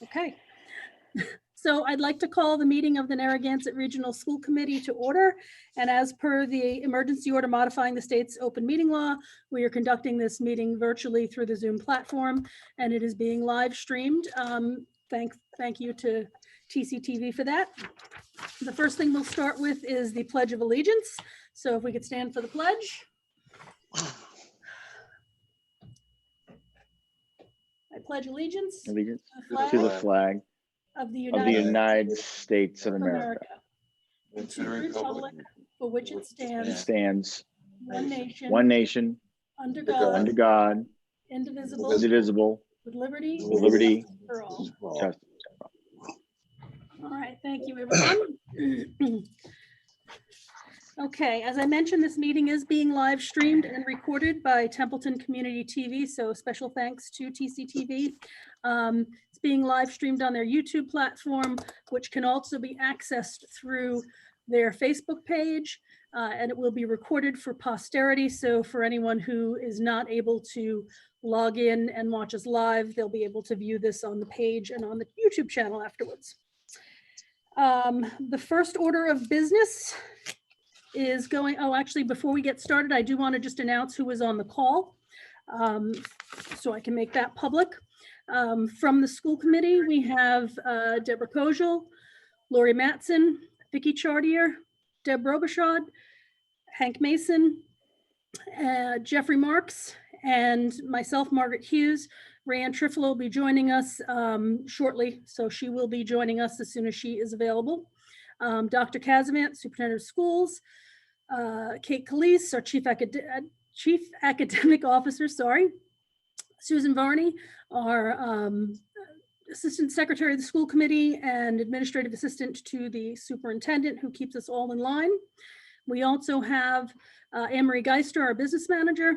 Okay. So I'd like to call the meeting of the Narragansett Regional School Committee to order. And as per the emergency order modifying the state's open meeting law, we are conducting this meeting virtually through the Zoom platform, and it is being live streamed. Thank you to TCTV for that. The first thing we'll start with is the Pledge of Allegiance. So if we could stand for the pledge. I pledge allegiance to the flag of the United States of America, and to the republic for which it stands, one nation, under God, indivisible, with liberty liberty for all. justice. All right, thank you, everyone. Okay, as I mentioned, this meeting is being live streamed and recorded by Templeton Community TV, so special thanks to TCTV. It's being live streamed on their YouTube platform, which can also be accessed through their Facebook page, and it will be recorded for posterity. So for anyone who is not able to log in and watch us live, they'll be able to view this on the page and on the YouTube channel afterwards. The first order of business is going, actually, before we get started, I do want to just announce who was on the call, so I can make that public. From the school committee, we have Deborah Kojal, Lori Matson, Vicki Chartier, Deb Robichaud, Hank Mason, Jeffrey Marks, and myself, Margaret Hughes. Rayanne Triffalo will be joining us shortly, so she will be joining us as soon as she is available. Dr. Kazavant, Superintendent of Schools, Kate Calise, our Chief Academic Officer, Susan Varney, our Assistant Secretary of the School Committee and Administrative Assistant to the Superintendent, who keeps us all in line. We also have Anne-Marie Geister, our Business Manager,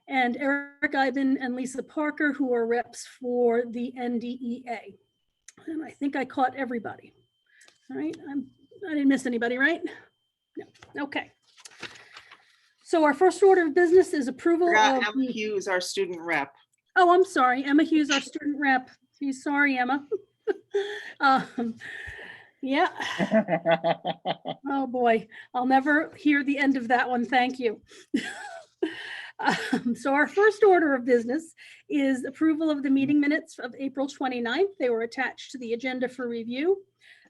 and Eric Ivan and Lisa Parker, who are reps for the NDEA. And I think I caught everybody. All right, I didn't miss anybody, right? No. Okay. So our first order of business is approval of Emma Hughes, our student rep. Oh, I'm sorry. Emma Hughes, our student rep. Sorry, Emma. Yeah. Oh, boy. I'll never hear the end of that one. Thank you. So our first order of business is approval of the meeting minutes of April 29th. They were attached to the agenda for review.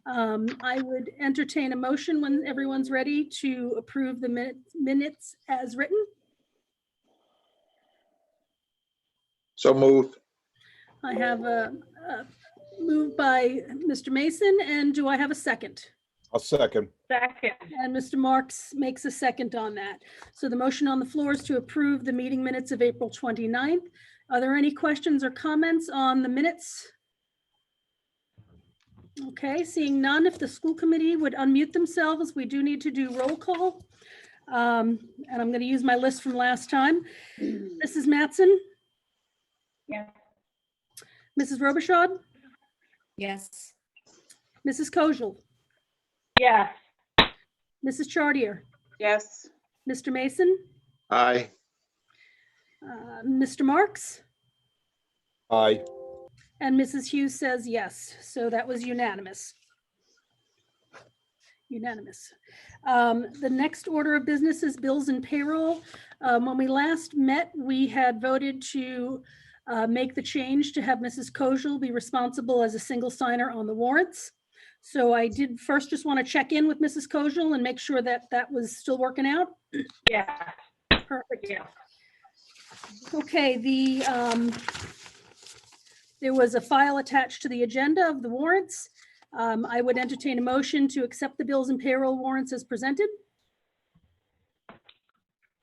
I would entertain a motion when everyone's ready to approve the minutes as written. So moved. I have a move by Mr. Mason, and do I have a second? I'll second. Second. And Mr. Marks makes a second on that. So the motion on the floor is to approve the meeting minutes of April 29th. Are there any questions or comments on the minutes? Okay, seeing none, if the school committee would unmute themselves, we do need to do roll call. And I'm going to use my list from last time. Mrs. Matson? Yes. Mrs. Robichaud? Yes. Mrs. Kojal? Yes. Mrs. Chartier? Yes. Mr. Mason? Aye. Mr. Marks? Aye. And Mrs. Hughes says yes. So that was unanimous. Unanimous. The next order of business is bills and payroll. When we last met, we had voted to make the change to have Mrs. Kojal be responsible as a single signer on the warrants. So I did first just want to check in with Mrs. Kojal and make sure that that was still working out. Yeah. Perfect. Yeah. Okay, there was a file attached to the agenda of the warrants. I would entertain a motion to accept the bills and payroll warrants as presented.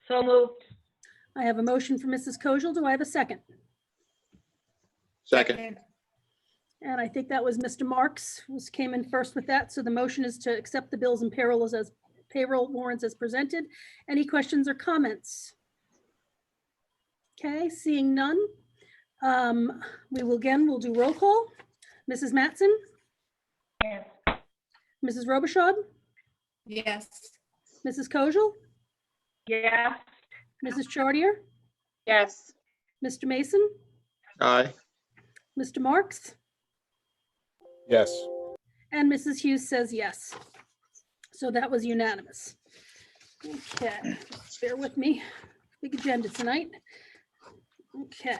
So moved. I have a motion for Mrs. Kojal. Do I have a second? Second. And I think that was Mr. Marks who came in first with that. So the motion is to accept the bills and payroll warrants as presented. Any questions or comments? Okay, seeing none. We'll do roll call. Mrs. Matson? Yes. Mrs. Robichaud? Yes. Mrs. Kojal? Yes. Mrs. Chartier? Yes. Mr. Mason? Aye. Mr. Marks? Yes. And Mrs. Hughes says yes. So that was unanimous. Okay, bear with me. Big agenda tonight. Okay.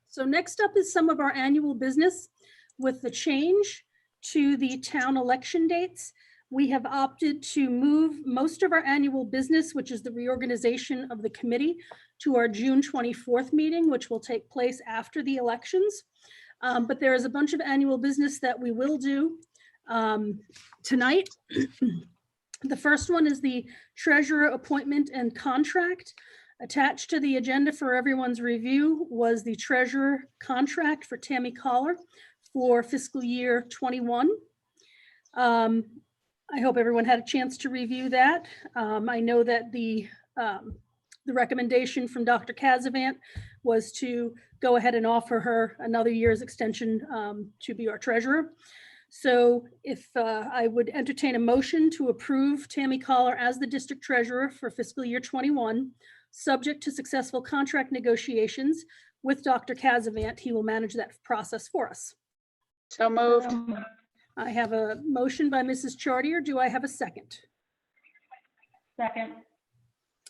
So next up is some of our annual business. With the change to the town election dates, we have opted to move most of our annual business, which is the reorganization of the committee, to our June 24th meeting, which will take place after the elections. But there is a bunch of annual business that we will do tonight. The first one is the treasurer appointment and contract. Attached to the agenda for everyone's review was the treasurer contract for Tammy Collar for fiscal year 21. I hope everyone had a chance to review that. I know that the recommendation from Dr. Kazavant was to go ahead and offer her another year's extension to be our treasurer. So if I would entertain a motion to approve Tammy Collar as the district treasurer for fiscal year 21, subject to successful contract negotiations with Dr. Kazavant, he will manage that process for us. So moved. I have a motion by Mrs. Chartier. Do I have a second? Second.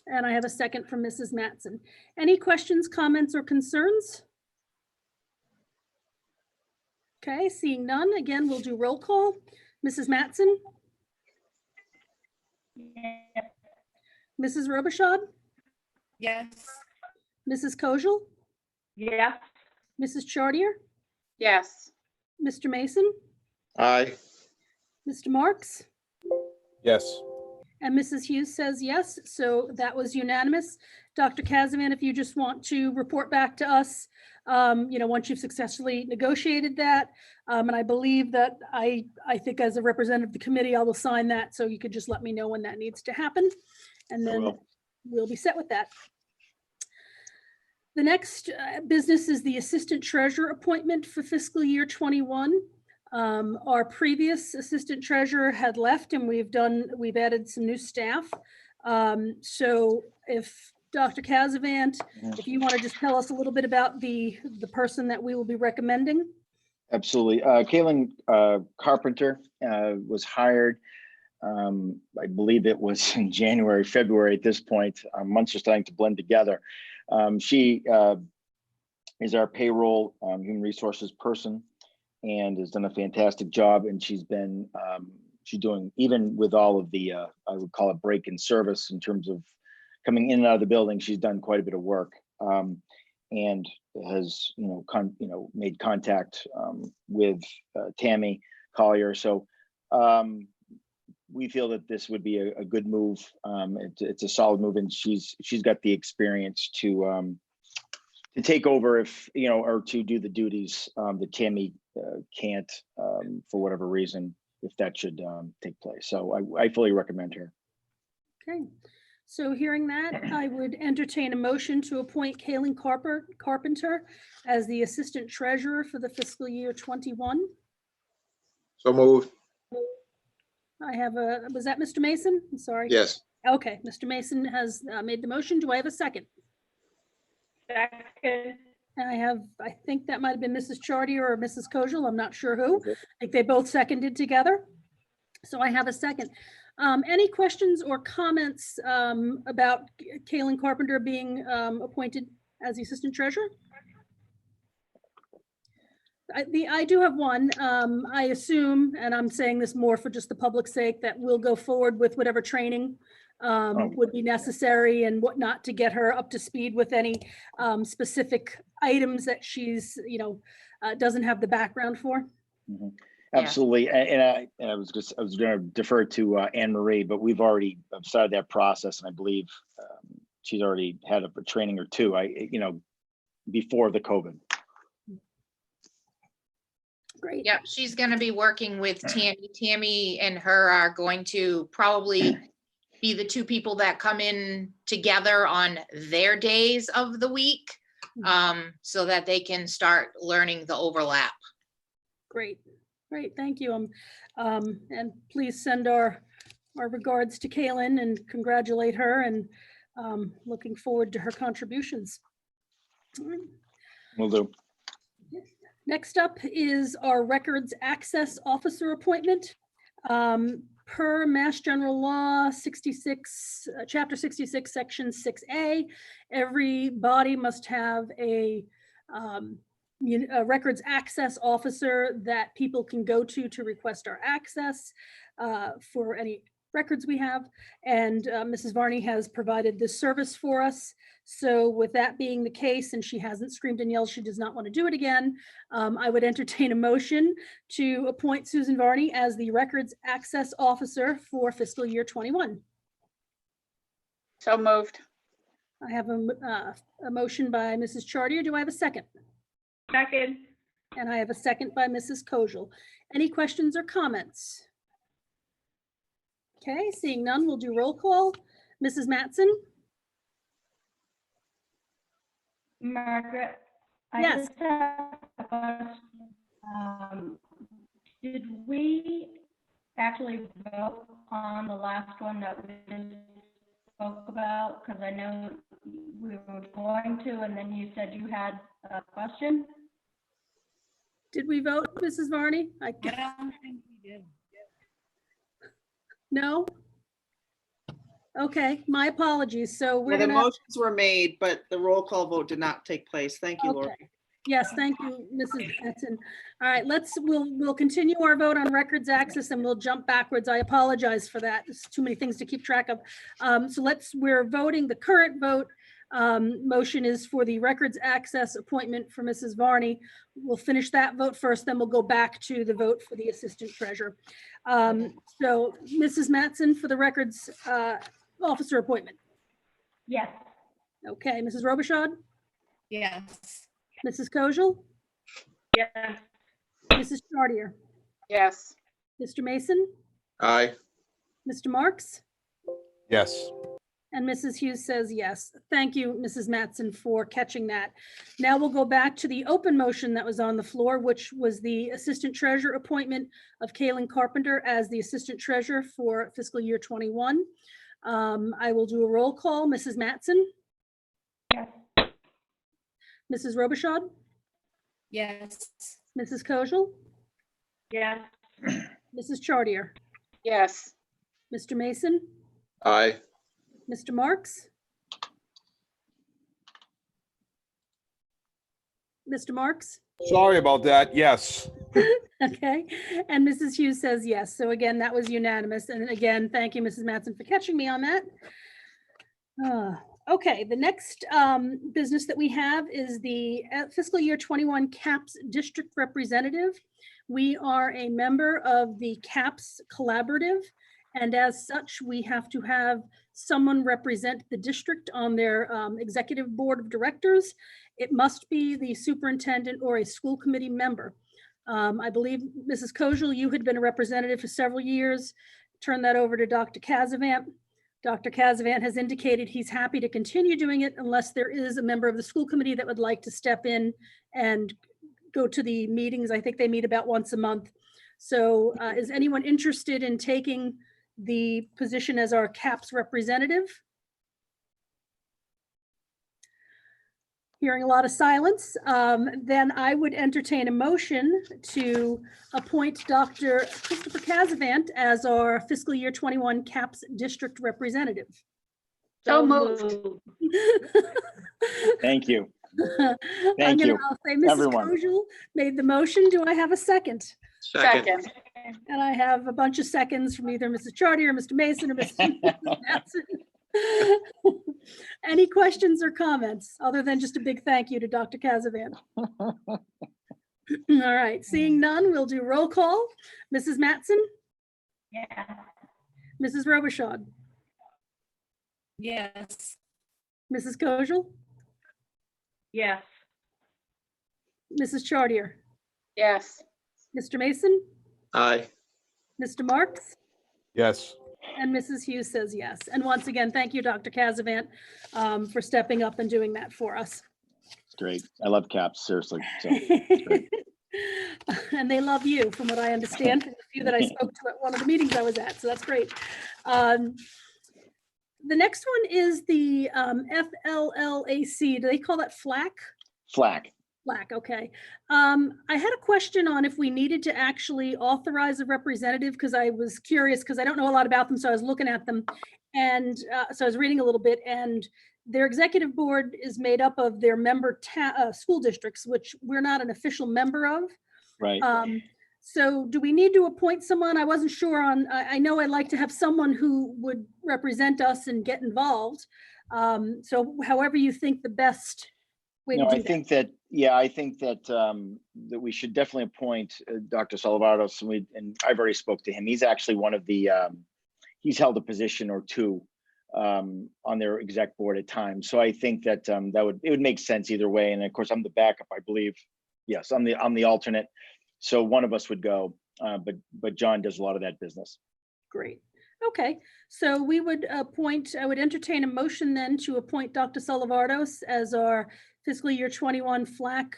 And I have a second from Mrs. Mattson. Any questions, comments, or concerns? Okay, seeing none, again, we'll do roll call. Mrs. Mattson? Yes. Mrs. Robichaud? Yes. Mrs. Kojal? Yes. Mrs. Chartier? Yes. Mr. Mason? Aye. Mr. Marks? Yes. And Mrs. Hughes says yes, so that was unanimous. Dr. Kazavant, if you just want to report back to us, once you've successfully negotiated that, and I believe that I think as a representative of the committee, I will sign that, so you could just let me know when that needs to happen, and I then will. we'll be set with that. The next business is the assistant treasurer appointment for fiscal year 21. Our previous assistant treasurer had left and we've added some new staff. So if Dr. Kazavant, if you want to just tell us a little bit about the person that we will be recommending. Absolutely. Kaylin Carpenter was hired. I believe it was in January, February at this point. Our months are starting to blend together. She is our payroll human resources person and has done a fantastic job. And she's been, she's doing, even with all of the, I would call it break in service in terms of coming in and out of the building, she's done quite a bit of work and has, made contact with Tammy Collier. So we feel that this would be a good move. It's a solid move, and she's got the experience to take over if, or to do the duties that Tammy can't for whatever reason, if that should take place. So I fully recommend her. Okay, so hearing that, I would entertain a motion to appoint Kaylin Carpenter as the assistant treasurer for the fiscal year 21. So moved. I have was that Mr. Mason? I'm sorry. Yes. Okay, Mr. Mason has made the motion. Do I have a second? Second. And I think that might have been Mrs. Chartier or Mrs. Kojal. I'm not sure who. Okay. I think they both seconded together. So I have a second. Any questions or comments about Kaylin Carpenter being appointed as the assistant treasurer? I do have one. I assume, and I'm saying this more for just the public's sake, that we'll go forward with whatever training would be necessary and whatnot to get her up to speed with any specific items that she's, doesn't have the background for. Mm-hmm. Absolutely. And I was going to defer to Anne Marie, but we've already started that process, and I believe she's already had a training or two. Before the COVID. Great. Yep, she's going to be working with Tammy. Tammy and her are going to probably be the two people that come in together on their days of the week, so that they can start learning the overlap. Great. Thank you. And please send our regards to Kaylin and congratulate her, and looking forward to her contributions. All right. Will do. Next up is our Records Access Officer appointment. Per Mass General Law 66, Chapter 66, Section 6A, every body must have a records access officer that people can go to request our access for any records we have. And Mrs. Varney has provided this service for us. So with that being the case, and she hasn't screamed and yelled she does not want to do it again, I would entertain a motion to appoint Susan Varney as the Records Access Officer for fiscal year 21. So moved. I have a motion by Mrs. Chartier. Do I have a second? Second. And I have a second by Mrs. Kojal. Any questions or comments? Okay, seeing none, we'll do roll call. Mrs. Mattson? Margaret? I Yes. just have a question. Did we actually vote on the last one that we just spoke about? Because I know we were going to, and then you said you had a question. Did we vote, Mrs. Varney? I don't think we did. No? Okay, my apologies. So we're Well, the gonna, motions were made, but the roll call vote did not take place. Thank you, Lori. okay. Yes, thank you, Mrs. Mattson. All right, we'll continue our vote on records access and we'll jump backwards. I apologize for that. There's too many things to keep track of. So we're voting, the current vote motion is for the records access appointment for Mrs. Varney. We'll finish that vote first, then we'll go back to the vote for the assistant treasurer. So Mrs. Mattson for the records officer appointment. Yes. Okay, Mrs. Robichaud, Yes. Mrs. Kojal, Yes. Mrs. Chartier, Yes. Mr. Mason, Aye. Mr. Marks, Yes. and Mrs. Hughes says yes. Thank you, Mrs. Mattson, for catching that. Now we'll go back to the open motion that was on the floor, which was the assistant treasurer appointment of Kaylin Carpenter as the assistant treasurer for fiscal year 21. I will do a roll call. Mrs. Mattson, Yes. Mrs. Robichaud, Yes. Mrs. Kojal, Yes. Mrs. Chartier, Yes. Mr. Mason, Aye. Mr. Marks, Mr. Marks, Sorry about that. Yes. okay, and Mrs. Hughes says yes. So again, that was unanimous. And again, thank you, Mrs. Mattson, for catching me on that. Okay, the next business that we have is the fiscal year 21 CAPS district representative. We are a member of the CAPS collaborative, and as such, we have to have someone represent the district on their executive board of directors. It must be the superintendent or a school committee member. I believe, Mrs. Kojal, you had been a representative for several years. Turn that over to Dr. Casavant. Dr. Casavant has indicated he's happy to continue doing it unless there is a member of the school committee that would like to step in and go to the meetings. I think they meet about once a month. So is anyone interested in taking the position as our CAPS representative? Hearing a lot of silence, then I would entertain a motion to appoint Dr. Christopher Casavant as our fiscal year 21 CAPS district representative. So moved. Thank you. I'll say Mrs. everyone. Kojal made the motion. Do I have a second? Second. And I have a bunch of seconds from either Mrs. Chartier, Mr. Mason, or Mrs. Mattson. Any questions or comments other than just a big thank you to Dr. Casavant? All right, seeing none, we'll do roll call. Mrs. Mattson, Yes. Mrs. Robichaud, Yes. Mrs. Kojal, Yes. Mrs. Chartier, Yes. Mr. Mason, Aye. Mr. Marks, Yes. and Mrs. Hughes says yes. And once again, thank you, Dr. Casavant, for stepping up and doing that for us. It's great. I love CAPS, seriously. So, great. And they love you, from what I understand, from the few that I spoke to at one of the meetings I was at. So that's great. The next one is the FLLAC. Do they call that FLAC? FLAC. Black, okay. I had a question on if we needed to actually authorize a representative, because I was curious, because I don't know a lot about them, so I was looking at them. And so I was reading a little bit, and their executive board is made up of their member school districts, which we're not an official member of. Right. So do we need to appoint someone? I wasn't sure on, I know I'd like to have someone who would represent us and get involved. So however you think the best way to No, do I that. think that, yeah, I think that that we should definitely appoint Dr. Salvados, and I've already spoke to him. He's actually one of the, he's held a position or two on their exec board at times. So I think that it would make sense either way. And of course, I'm the backup, I believe. Yes, I'm the alternate. So one of us would go, but John does a lot of that business. Great. Okay, so we would appoint, I would entertain a motion then to appoint Dr. Salavardos as our fiscal year 21 FLAC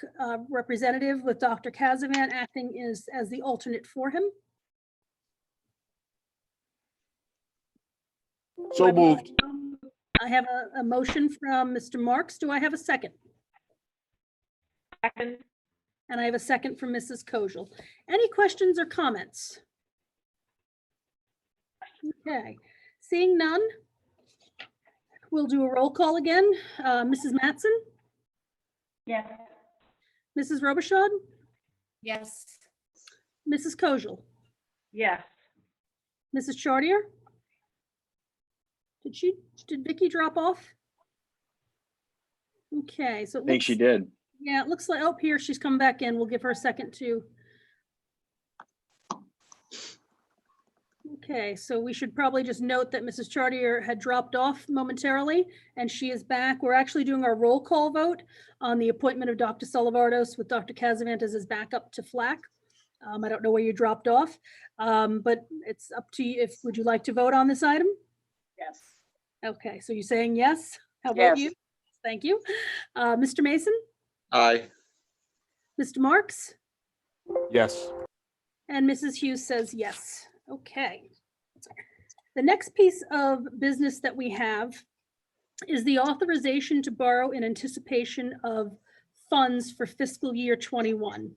representative, with Dr. Casavan acting as the alternate for him. So moved. I have a motion from Mr. Marks. Do I have a second? Second. And I have a second from Mrs. Kojal. Any questions or comments? Okay, seeing none, we'll do a roll call again. Mrs. Mattson, Yes. Mrs. Robichaud, Yes. Mrs. Kojal, Yes. Mrs. Chartier. Did Vicky drop off? Okay, so it I think looks, she did. yeah, it looks like, oh, here she's come back in. We'll give her a second too. Okay, so we should probably just note that Mrs. Chartier had dropped off momentarily and she is back. We're actually doing our roll call vote on the appointment of Dr. Salavardos with Dr. Casavan as his backup to FLAC. I don't know where you dropped off, but it's up to you. Would you like to vote on this item? Yes. Okay, so you're saying yes? How about you? Yes. Thank you. Mr. Mason, Aye. Mr. Marks, Yes. and Mrs. Hughes says yes. Okay. The next piece of business that we have is the authorization to borrow in anticipation of funds for fiscal year 21.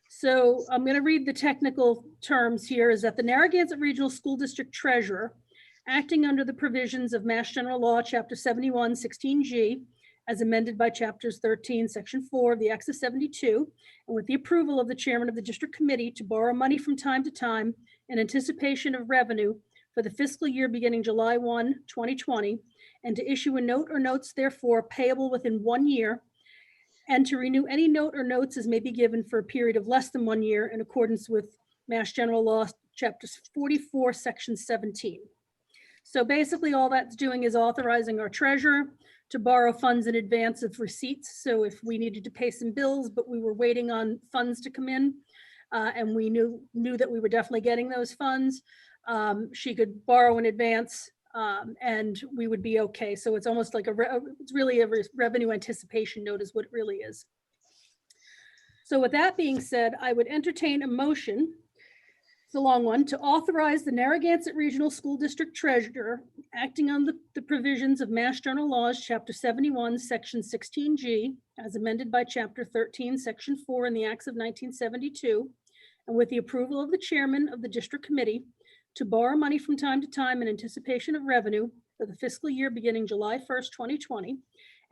So I'm going to read the technical terms here. Is that the Narragansett Regional School District Treasurer, acting under the provisions of Mass General Law, Chapter 71, 16G, as amended by Chapters 13, Section 4 of the Acts of 72, and with the approval of the Chairman of the District Committee, to borrow money from time to time in anticipation of revenue for the fiscal year beginning July 1, 2020, and to issue a note or notes therefore payable within 1 year, and to renew any note or notes as may be given for a period of less than 1 year in accordance with Mass General Law, Chapter 44, Section 17. So basically all that's doing is authorizing our treasurer to borrow funds in advance of receipts. So if we needed to pay some bills, but we were waiting on funds to come in, and we knew that we were definitely getting those funds, she could borrow in advance, and we would be okay. So it's almost like it's really a revenue anticipation note is what it really is. So with that being said, I would entertain a motion, it's a long one, to authorize the Narragansett Regional School District Treasurer, acting on the provisions of Mass General Laws, Chapter 71, Section 16G, as amended by Chapter 13, Section 4 in the Acts of 1972, and with the approval of the Chairman of the District Committee, to borrow money from time to time in anticipation of revenue for the fiscal year beginning July 1st, 2020,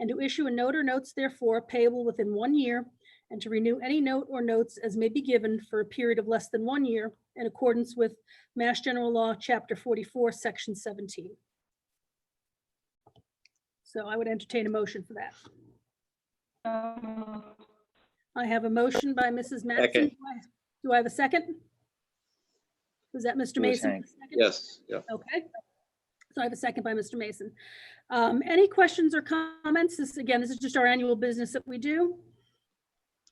and to issue a note or notes therefore payable within 1 year, and to renew any note or notes as may be given for a period of less than 1 year in accordance with Mass General Law, Chapter 44, Section 17. So I would entertain a motion for that. I have a motion by Mrs. Mattson. Second. Do I have a second? Was that Mr. It was Mason? Hank. Second? Yes. Yeah. Okay. So I have a second by Mr. Mason. Any questions or comments? This is just our annual business that we do.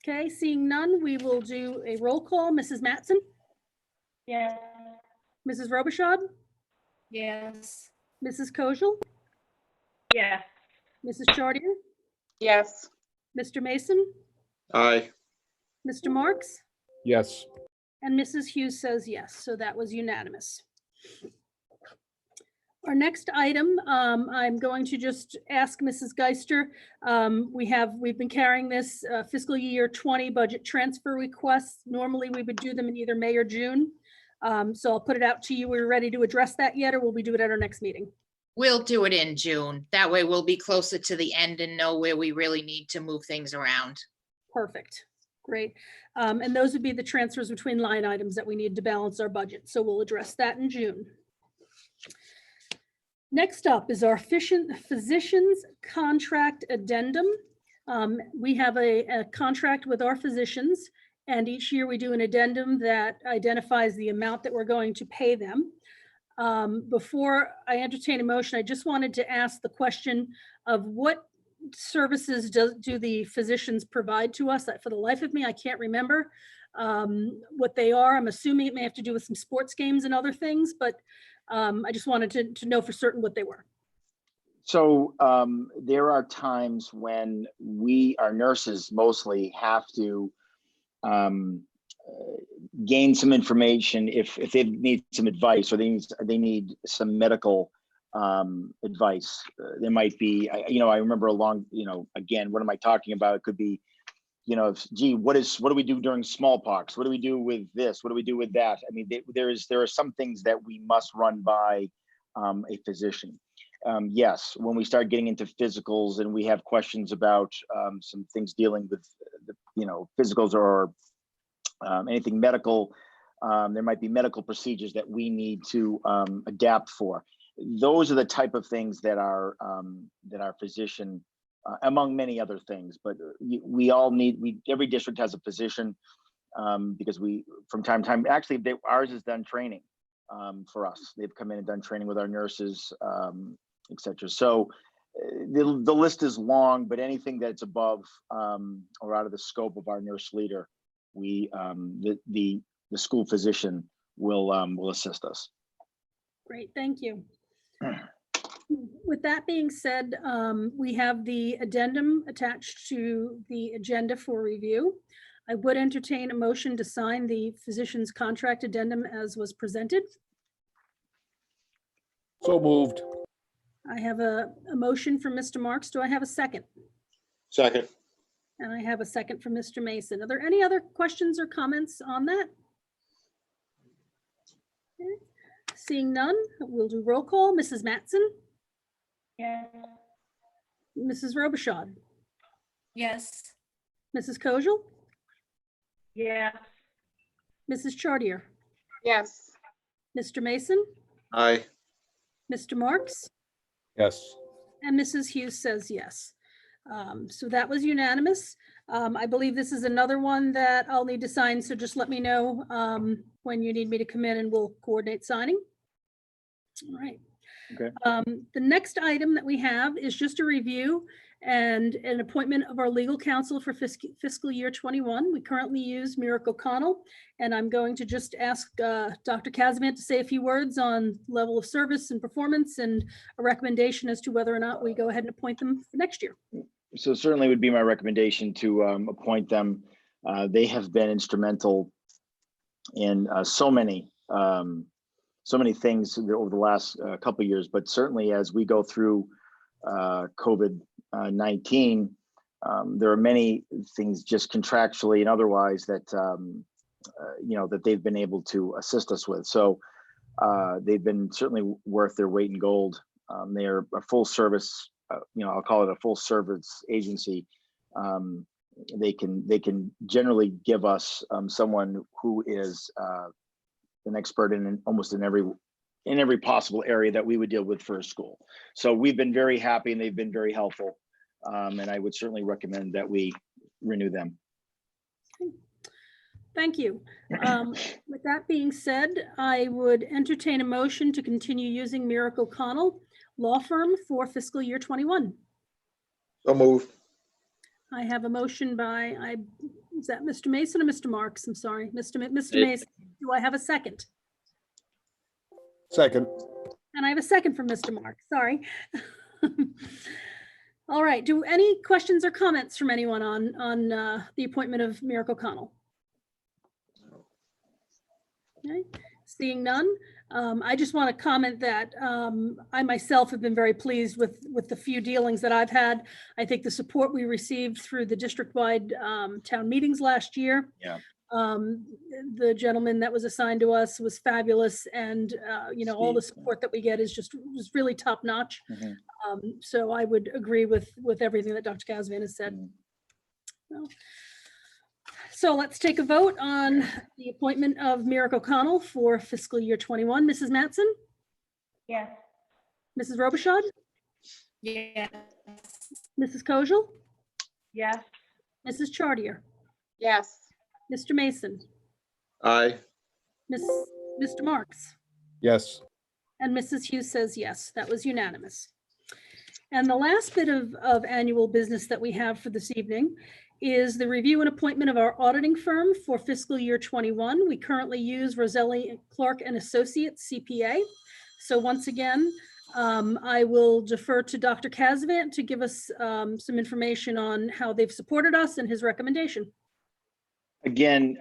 Okay, seeing none, we will do a roll call. Mrs. Mattson, Yes. Mrs. Robichaud, Yes. Mrs. Kojal, Yes. Mrs. Chartier, Yes. Mr. Mason, Aye. Mr. Marks, Yes. and Mrs. Hughes says yes. So that was unanimous. Our next item, I'm going to just ask Mrs. Geister. We've been carrying this fiscal year 20 budget transfer requests. Normally, we would do them in either May or June. So I'll put it out to you. We're ready to address that yet, or will we do it at our next meeting? We'll do it in June. That way we'll be closer to the end and know where we really need to move things around. Perfect. Great. And those would be the transfers between line items that we need to balance our budget. So we'll address that in June. Next up is our physicians contract addendum. We have a contract with our physicians, and each year we do an addendum that identifies the amount that we're going to pay them. Before I entertain a motion, I just wanted to ask the question of what services do the physicians provide to us? For the life of me, I can't remember what they are. I'm assuming it may have to do with some sports games and other things, but I just wanted to know for certain what they were. So there are times when our nurses mostly have to gain some information if they need some advice, or they need some medical advice. There might be, I remember again, what am I talking about? It could be, gee, what do we do during smallpox? What do we do with this? What do we do with that? I mean, there are some things that we must run by a physician. Yes, when we start getting into physicals and we have questions about some things dealing with, physicals or anything medical, there might be medical procedures that we need to adapt for. Those are the type of things that our physician, among many other things, but every district has a physician because from time to time, actually ours has done training for us. They've come in and done training with our nurses, etc. So the list is long, but anything that's above or out of the scope of our nurse leader, the school physician will assist us. Great, thank you. With that being said, we have the addendum attached to the agenda for review. I would entertain a motion to sign the physician's contract addendum as was presented. So moved. I have a motion from Mr. Marks. Do I have a second? Second. And I have a second from Mr. Mason. Are there any other questions or comments on that? Okay. Seeing none, we'll do roll call. Mrs. Mattson? Yes. Mrs. Robichaud? Yes. Mrs. Kojal? Yes. Mrs. Chartier? Yes. Mr. Mason? Aye. Mr. Marks? Yes. And Mrs. Hughes says yes. So that was unanimous. I believe this is another one that I'll need to sign, so just let me know when you need me to come in and we'll coordinate signing. All right. Okay. The next item that we have is just a review and an appointment of our legal counsel for fiscal year 21. We currently use Miracle Connell, and I'm going to just ask Dr. Kazimant to say a few words on level of service and performance and a recommendation as to whether or not we go ahead and appoint them for next year. So certainly would be my recommendation to appoint them. They have been instrumental in so many things over the last couple of years, but certainly as we go through COVID-19, there are many things just contractually and otherwise that that they've been able to assist us with. So they've been certainly worth their weight in gold. They're a full service, I'll call it a full service agency. They can generally give us someone who is an expert in almost in every possible area that we would deal with for a school. So we've been very happy and they've been very helpful. And I would certainly recommend that we renew them. Thank you. With that being said, I would entertain a motion to continue using Miracle Connell Law Firm for fiscal year 21. So moved. I have a motion by, is that Mr. Mason or Mr. Marks? I'm sorry, Mr. Mason. Do I have a second? Second. And I have a second from Mr. Marks, sorry. All right, do any questions or comments from anyone on the appointment of Miracle Connell? Okay. Seeing none, I just want to comment that I myself have been very pleased with the few dealings that I've had. I think the support we received through the district-wide town meetings last year. Yeah. The gentleman that was assigned to us was fabulous, and all the Steve, yeah. support that we get is just really top notch. Mhm. So I would agree with everything that Dr. Kasvan has said. Mhm. So let's take a vote on the appointment of Merrick O'Connell for fiscal year 21. Mrs. Mattson, Yes. Mrs. Robichaud, Yes. Mrs. Kojal, Yes. Mrs. Chartier, Yes. Mr. Mason, Aye. Mr. Marks, Yes. and Mrs. Hughes says yes. That was unanimous. And the last bit of annual business that we have for this evening is the review and appointment of our auditing firm for fiscal year 21. We currently use Roselli Clark and Associates CPA. So once again, I will defer to Dr. Kasvan to give us some information on how they've supported us and his recommendation. Again,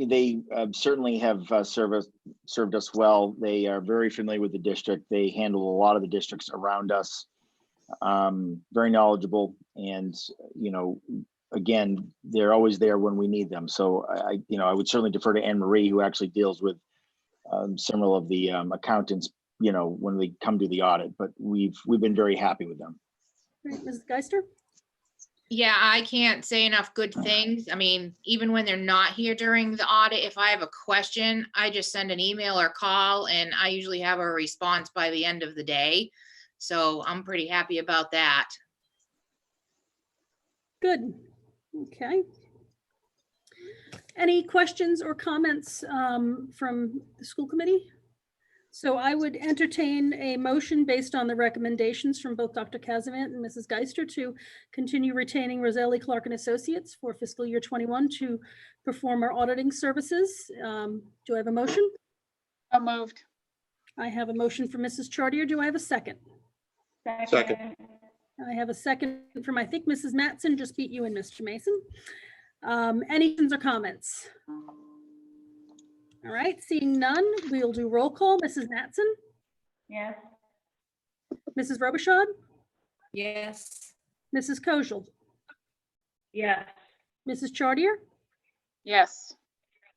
they certainly have served us well. They are very familiar with the district. They handle a lot of the districts around us. Very knowledgeable, and again, they're always there when we need them. So I would certainly defer to Anne Marie, who actually deals with several of the accountants, when they come to the audit. But we've been very happy with them. Great. Mrs. Geister? Yeah, I can't say enough good things. I mean, even when they're not here during the audit, if I have a question, I just send an email or call, and I usually have a response by the end of the day. So I'm pretty happy about that. Good. Okay. Any questions or comments from the school committee? So I would entertain a motion based on the recommendations from both Dr. Kasvan and Mrs. Geister to continue retaining Roselli Clark and Associates for fiscal year 21 to perform our auditing services. Do I have a motion? So moved. I have a motion from Mrs. Chartier. Do I have a second? Second. I have a second from, I think, Mrs. Mattson just beat you in, Mr. Mason. Any questions or comments? All right, seeing none, we'll do roll call. Mrs. Mattson, Yes. Mrs. Robichaud, Yes. Mrs. Kojal, Yes. Mrs. Chartier, Yes.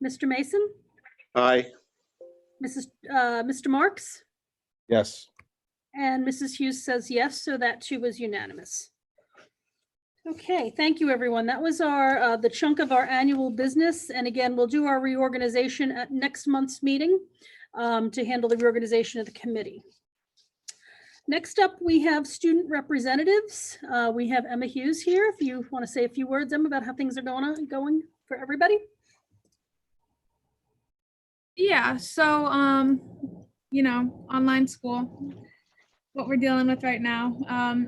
Mr. Mason, Aye. Mr. Marks, Yes. and Mrs. Hughes says yes, so that too was unanimous. Okay, thank you, everyone. That was our the chunk of our annual business. And again, we'll do our reorganization at next month's meeting to handle the reorganization of the committee. Next up, we have student representatives. We have Emma Hughes here. If you want to say a few words, Emma, about how things are going for everybody. Yeah, so online school, what we're dealing with right now.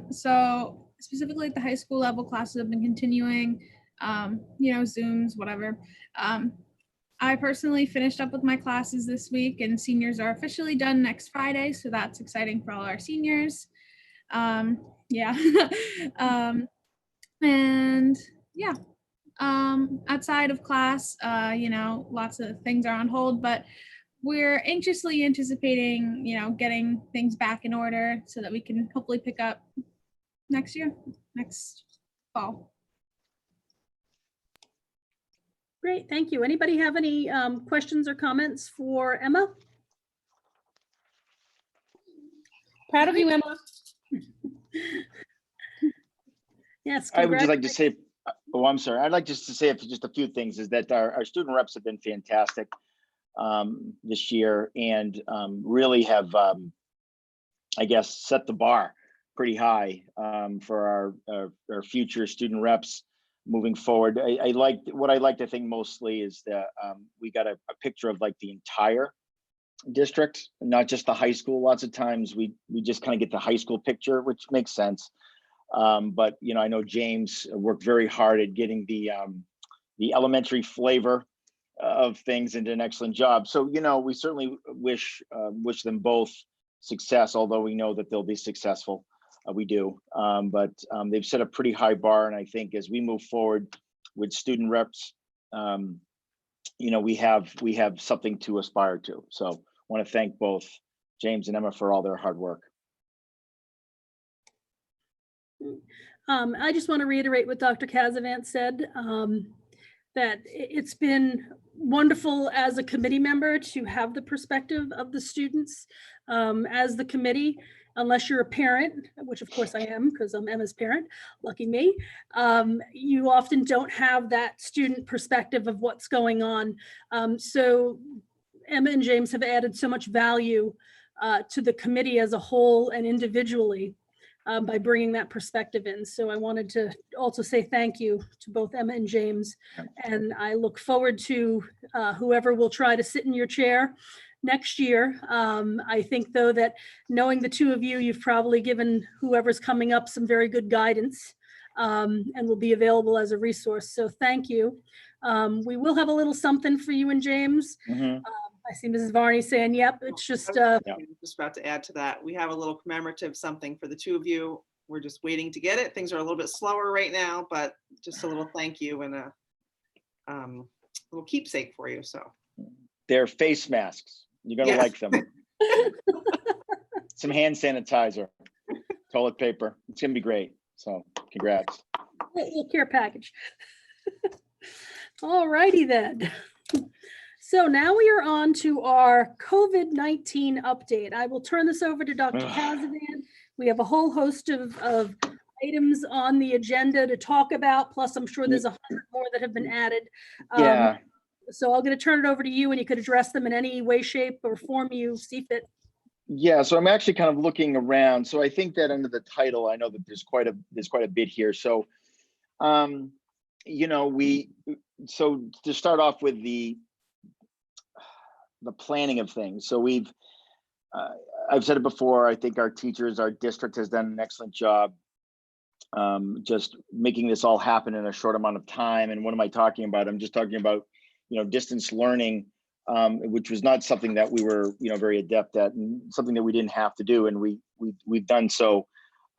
So specifically at the high school level, classes have been continuing, Zooms, whatever. I personally finished up with my classes this week, and seniors are officially done next Friday, so that's exciting for all our seniors. And yeah, outside of class, lots of things are on hold, but we're anxiously anticipating, getting things back in order so that we can hopefully pick up next fall. Great, thank you. Anybody have any questions or comments for Emma? Proud of you, Emma. Yes. I would just like to say, I'm sorry. I'd like just to say just a few things, is that our student reps have been fantastic this year, and really have, I guess, set the bar pretty high for our future student reps moving forward. What I liked, I think, mostly is that we got a picture of like the entire district, not just the high school. Lots of times we just kind of get the high school picture, which makes sense. But I know James worked very hard at getting the elementary flavor of things and did an excellent job. So we certainly wish them both success, although we know that they'll be successful. We do, but they've set a pretty high bar, and I think as we move forward with student reps, we have something to aspire to. So want to thank both James and Emma for all their hard work. I just want to reiterate what Dr. Kazavant said, that it's been wonderful as a committee member to have the perspective of the students as the committee, unless you're a parent, which of course I am because I'm Emma's parent, lucky me. You often don't have that student perspective of what's going on. So Emma and James have added so much value to the committee as a whole and individually by bringing that perspective in. So I wanted to also say thank you to both Emma and James. And I look forward to whoever will try to sit in your chair next year. I think though that knowing the two of you, you've probably given whoever's coming up some very good guidance and will be available as a resource. So thank you. We will have a little something for you and James. I see Mrs. Varney saying, yep, it's just. Just about to add to that. We have a little commemorative something for the two of you. We're just waiting to get it. Things are a little bit slower right now, but just a little thank you and a little keepsake for you. So They're face masks. You're gonna like them. Some hand sanitizer, toilet paper. It's gonna be great. So congrats. Little care package. All righty then. So now we are on to our COVID-19 update. I will turn this over to Dr. Kazavant. We have a whole host of items on the agenda to talk about, plus I'm sure there's 100 more that have been added. Yeah. So I'm going to turn it over to you and you could address them in any way, shape, or form you see fit. Yeah, so I'm actually kind of looking around. So I think that under the title, I know that there's quite a bit here. So, you know, so to start off with the planning of things. So I've said it before, I think our teachers, our district has done an excellent job just making this all happen in a short amount of time. And what am I talking about? I'm just talking about, you know, distance learning, which was not something that we were, you know, very adept at, and something that we didn't have to do. And we've done so,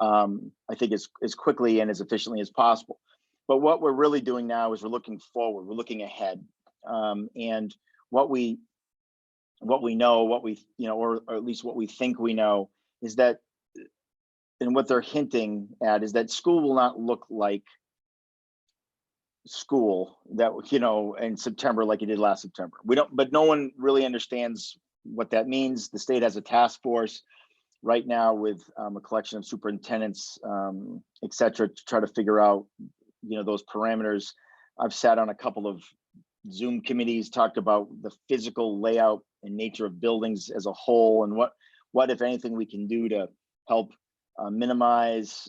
I think as quickly and as efficiently as possible. But what we're really doing now is we're looking forward, we're looking ahead, and what we know, you know, or at least what we think we know is that, and what they're hinting at is that school will not look like school that, you know, in September like it did last September. But no one really understands what that means. The state has a task force right now with a collection of superintendents, et cetera, to try to figure out, you know, those parameters. I've sat on a couple of Zoom committees, talked about the physical layout and nature of buildings as a whole, and what if anything we can do to help minimize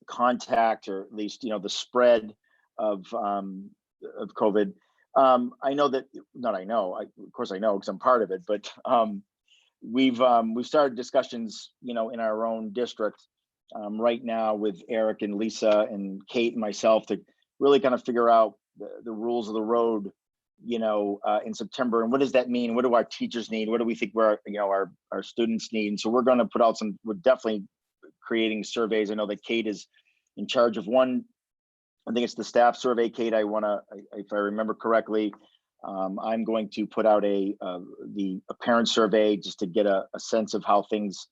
contact, or at least, you know, the spread of COVID. I know that, of course I know because I'm part of it, but we've started discussions, you know, in our own district right now with Eric and Lisa and Kate and myself to really kind of figure out the rules of the road, you know, in September. And what does that mean? What do our teachers need? What do we think our students need? And so we're going to put out we're definitely creating surveys. I know that Kate is in charge of one. I think it's the staff survey, Kate. If I remember correctly, I'm going to put out a parent survey just to get a sense of how things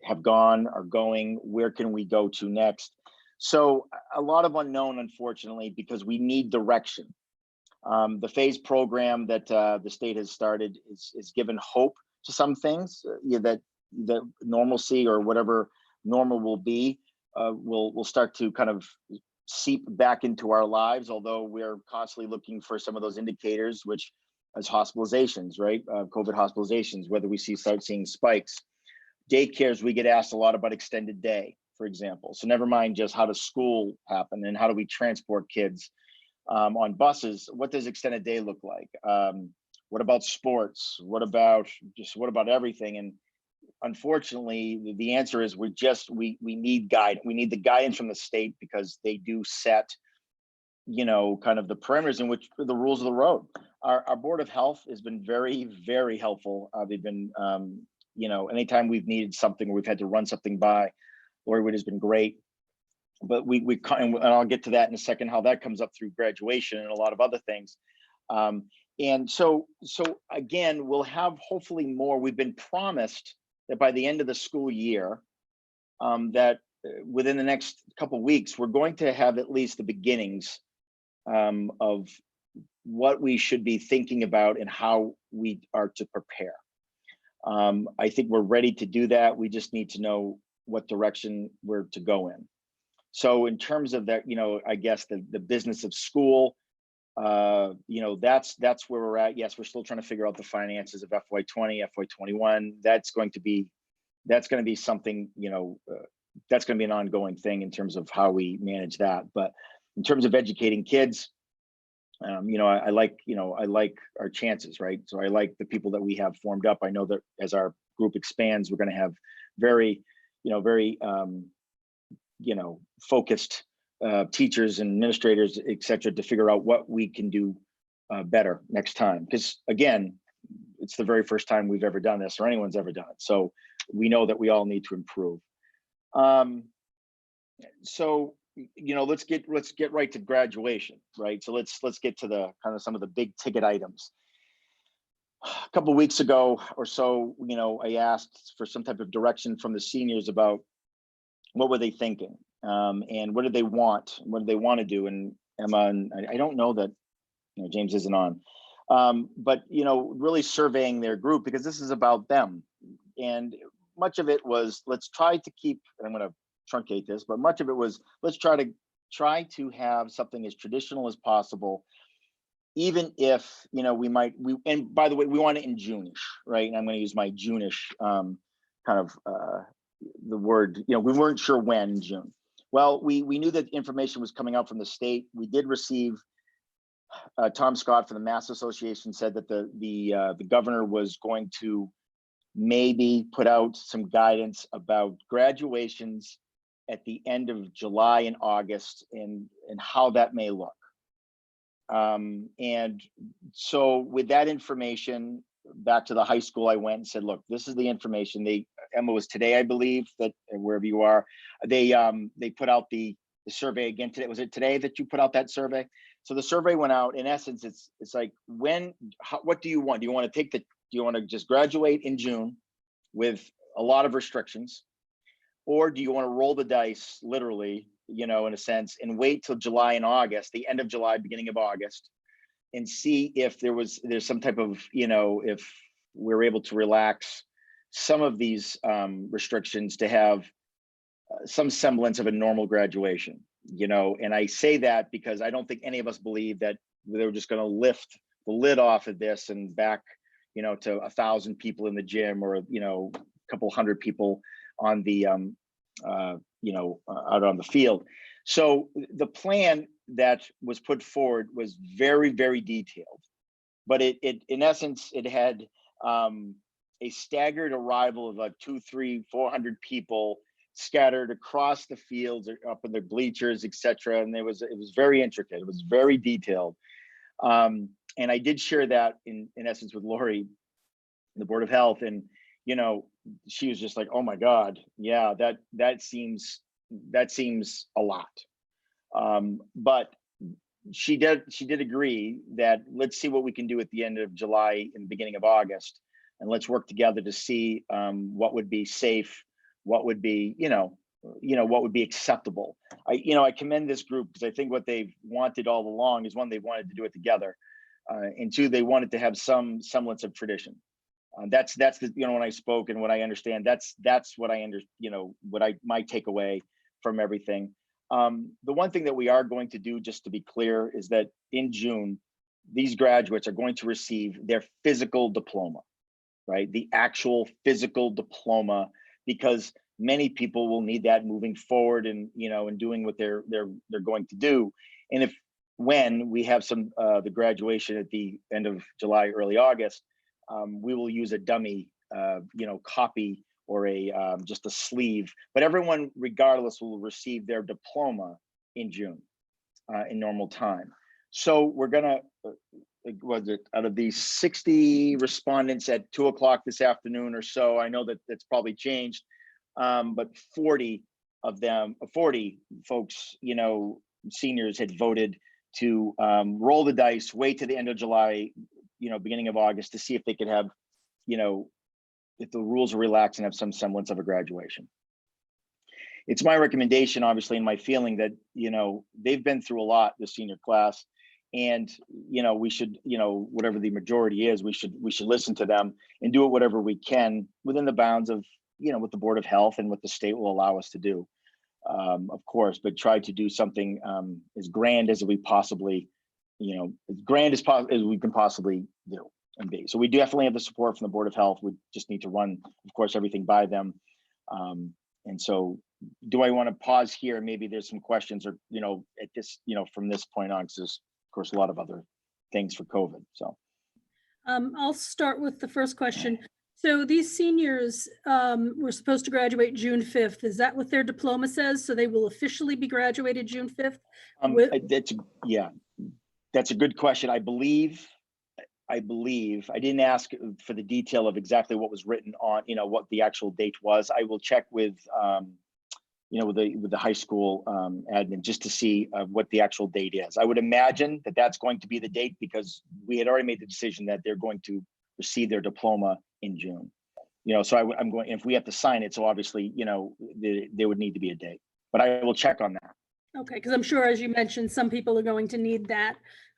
have gone, are going. Where can we go to next? So a lot of unknown, unfortunately, because we need direction. The phase program that the state has started is given hope to some things, that normalcy, or whatever normal will be, will start to kind of seep back into our lives, although we're constantly looking for some of those indicators, which as hospitalizations, right? COVID hospitalizations, whether we start seeing spikes. Daycares, we get asked a lot about extended day, for example. So never mind just how does school happen and how do we transport kids on buses. What does extended day look like? What about sports? What about everything? And unfortunately, the answer is we need guide. We need the guidance from the state, because they do set, you know, kind of the parameters in which the rules of the road. Our Board of Health has been very, very helpful. They've been, you know, anytime we've needed something or we've had to run something by, Lori Wood has been great. But and I'll get to that in a second, how that comes up through graduation and a lot of other things. And so again, we'll have hopefully more. We've been promised that by the end of the school year, that within the next couple of weeks, we're going to have at least the beginnings of what we should be thinking about and how we are to prepare. I think we're ready to do that. We just need to know what direction we're to go in. So in terms of that, I guess the business of school, that's where we're at. Yes, we're still trying to figure out the finances of FY20, FY21. That's going to be something, that's going to be an ongoing thing in terms of how we manage that. But in terms of educating kids, I like our chances, right? So I like the people that we have formed up. I know that as our group expands, we're going to have very focused teachers and administrators, et cetera, to figure out what we can do better next time. Because again, it's the very first time we've ever done this or anyone's ever done it. So we know that we all need to improve. So let's get right to graduation, right? So let's get to the kind of some of the big ticket items. A couple of weeks ago or so, I asked for some type of direction from the seniors about what were they thinking, and what did they want? What did they want to do? And Emma, and I don't know that James isn't on, but really surveying their group, because this is about them. And much of it was, let's try to keep, and I'm going to truncate this, but much of it was, let's try to have something as traditional as possible, even if and by the way, we want it in June-ish, right? And I'm going to use my June-ish kind of the word. We weren't sure when in June. Well, we knew that information was coming out from the state. We did receive Tom Scott from the Mass Association said that the governor was going to maybe put out some guidance about graduations at the end of July and August, and how that may look. And so with that information, back to the high school, I went and said, look, this is the information. Emma, was today, I believe, that wherever you are, they put out the survey again today. Was it today that you put out that survey? So the survey went out. In essence, it's like, what do you want? Do you want to just graduate in June with a lot of restrictions? Or do you want to roll the dice, literally, in a sense, and wait till July and August, the end of July, beginning of August, and see if there's some type of, if we're able to relax some of these restrictions to have some semblance of a normal graduation, and I say that because I don't think any of us believe that they were just going to lift the lid off of this and back, to 1,000 people in the gym, or, a couple hundred people on the out on the field. So the plan that was put forward was very, very detailed, but it in essence, it had a staggered arrival of like 200, 300, 400 people scattered across the fields or up in the bleachers, etc. And it was very intricate. It was very detailed. And I did share that in essence with Lori, the Board of Health, and she was just like, oh my God, yeah, that seems a lot. But she did agree that let's see what we can do at the end of July and the beginning of August, and let's work together to see what would be safe, what would be what would be acceptable. I commend this group because I think what they've wanted all along is, one, they wanted to do it together, and two, they wanted to have some semblance of tradition. That's the, when I spoke and what I understand, that's what I my takeaway from everything. The one thing that we are going to do, just to be clear, is that in June, these graduates are going to receive their physical diploma, right? The actual physical diploma, because many people will need that moving forward and, and doing what they're going to do. And when we have the graduation at the end of July, early August, we will use a dummy, copy or just a sleeve, but everyone regardless will receive their diploma in June in normal time. So we're gonna, out of these 60 respondents at 2 o'clock this afternoon or so, I know that that's probably changed, but 40 folks, seniors had voted to roll the dice, wait to the end of July, beginning of August, to see if they could have, if the rules are relaxed and have some semblance of a graduation. It's my recommendation, obviously, and my feeling that, they've been through a lot, the senior class, and, we should, whatever the majority is, we should listen to them and do it whatever we can within the bounds of, what the Board of Health and what the state will allow us to do, of course, but try to do something as grand as we possibly, as grand as we can possibly do and be. So we definitely have the support from the Board of Health. We just need to run, of course, everything by them. And so do I want to pause here? Maybe there's some questions or, at this, from this point on, because there's, of course, a lot of other things for COVID. So I'll start with the first question. So these seniors were supposed to graduate June 5th. Is that what their diploma says? So they will officially be graduated June 5th? That's a good question. I believe I didn't ask for the detail of exactly what was written on, what the actual date was. I will check with, with the high school admin just to see what the actual date is. I would imagine that that's going to be the date because we had already made the decision that they're going to receive their diploma in June. So I'm going, if we have to sign it, so obviously, there would need to be a date, but I will check on that. Okay, because I'm sure, as you mentioned, some people are going to need that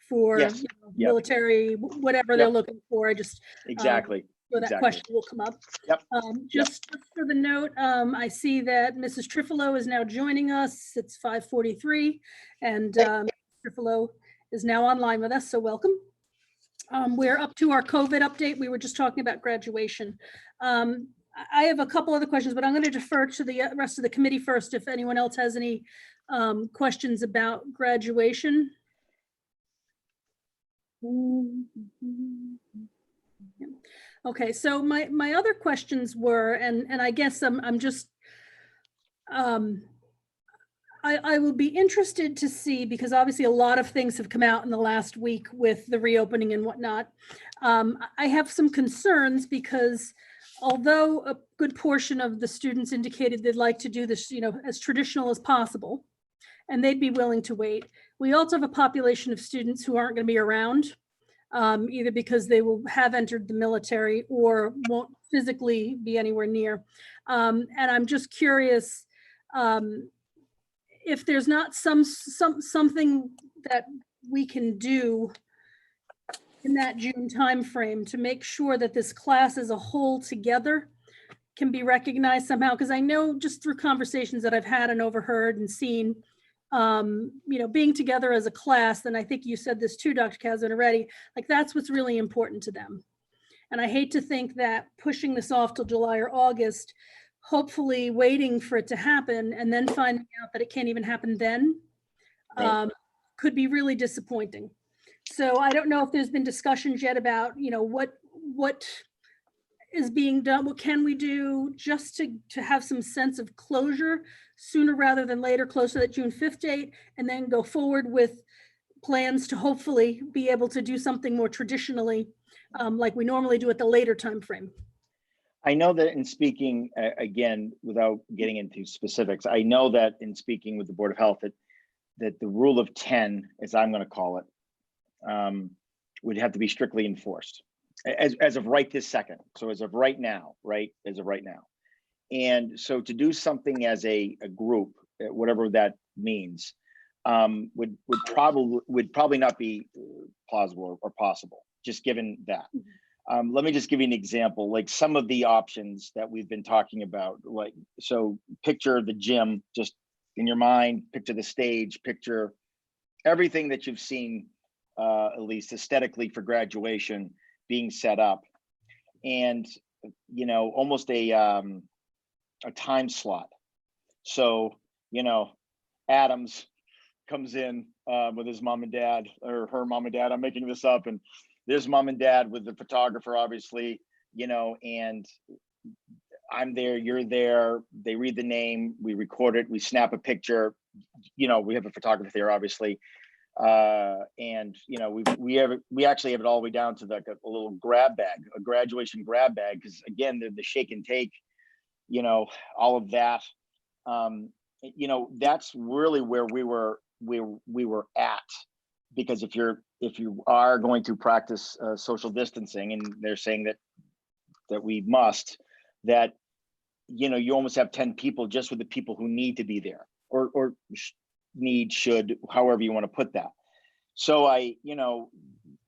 for Yes. Yep. military, whatever they're looking for. I just Exactly. so that question will come up. Yep. Just for the note, I see that Mrs. Trifolo is now joining us. It's 5:43, and Trifolo is now online with us, so welcome. We're up to our COVID update. We were just talking about graduation. I have a couple other questions, but I'm going to defer to the rest of the committee first if anyone else has any questions about graduation. Okay, so my other questions were, and I guess I'm just, I will be interested to see, because obviously a lot of things have come out in the last week with the reopening and whatnot. I have some concerns because although a good portion of the students indicated they'd like to do this, as traditional as possible, and they'd be willing to wait, we also have a population of students who aren't going to be around, either because they will have entered the military or won't physically be anywhere near. And I'm just curious if there's not something that we can do in that June timeframe to make sure that this class as a whole together can be recognized somehow. Because I know just through conversations that I've had and overheard and seen, being together as a class, and I think you said this too, Dr. Kazan, already, like that's what's really important to them. And I hate to think that pushing this off till July or August, hopefully waiting for it to happen and then finding out that it can't even happen then, could be really disappointing. So I don't know if there's been discussions yet about, what is being done, what can we do just to have some sense of closure sooner rather than later, closer to that June 5th date, and then go forward with plans to hopefully be able to do something more traditionally, like we normally do at the later time frame. I know that in speaking, again, without getting into specifics, I know that in speaking with the Board of Health, that the rule of 10, as I'm going to call it, would have to be strictly enforced as of right this second. So as of right now, And so to do something as a group, whatever that means, would probably not be plausible or possible, just given that. Let me just give you an example, like some of the options that we've been talking about, like, so picture the gym just in your mind, picture the stage, picture everything that you've seen, at least aesthetically for graduation being set up, and, almost a time slot. So, Adams comes in with his mom and dad, or her mom and dad, I'm making this up, and there's mom and dad with the photographer, obviously, and I'm there, you're there, they read the name, we record it, we snap a picture, we have a photographer there, obviously. And we actually have it all the way down to like a little grab bag, a graduation grab bag, because again, the shake and take, all of that, that's really where we were at. because if you are going to practice social distancing, and they're saying that we must, that, you know, you almost have 10 people just with the people who need to be there, or should, however you want to put that. So you know,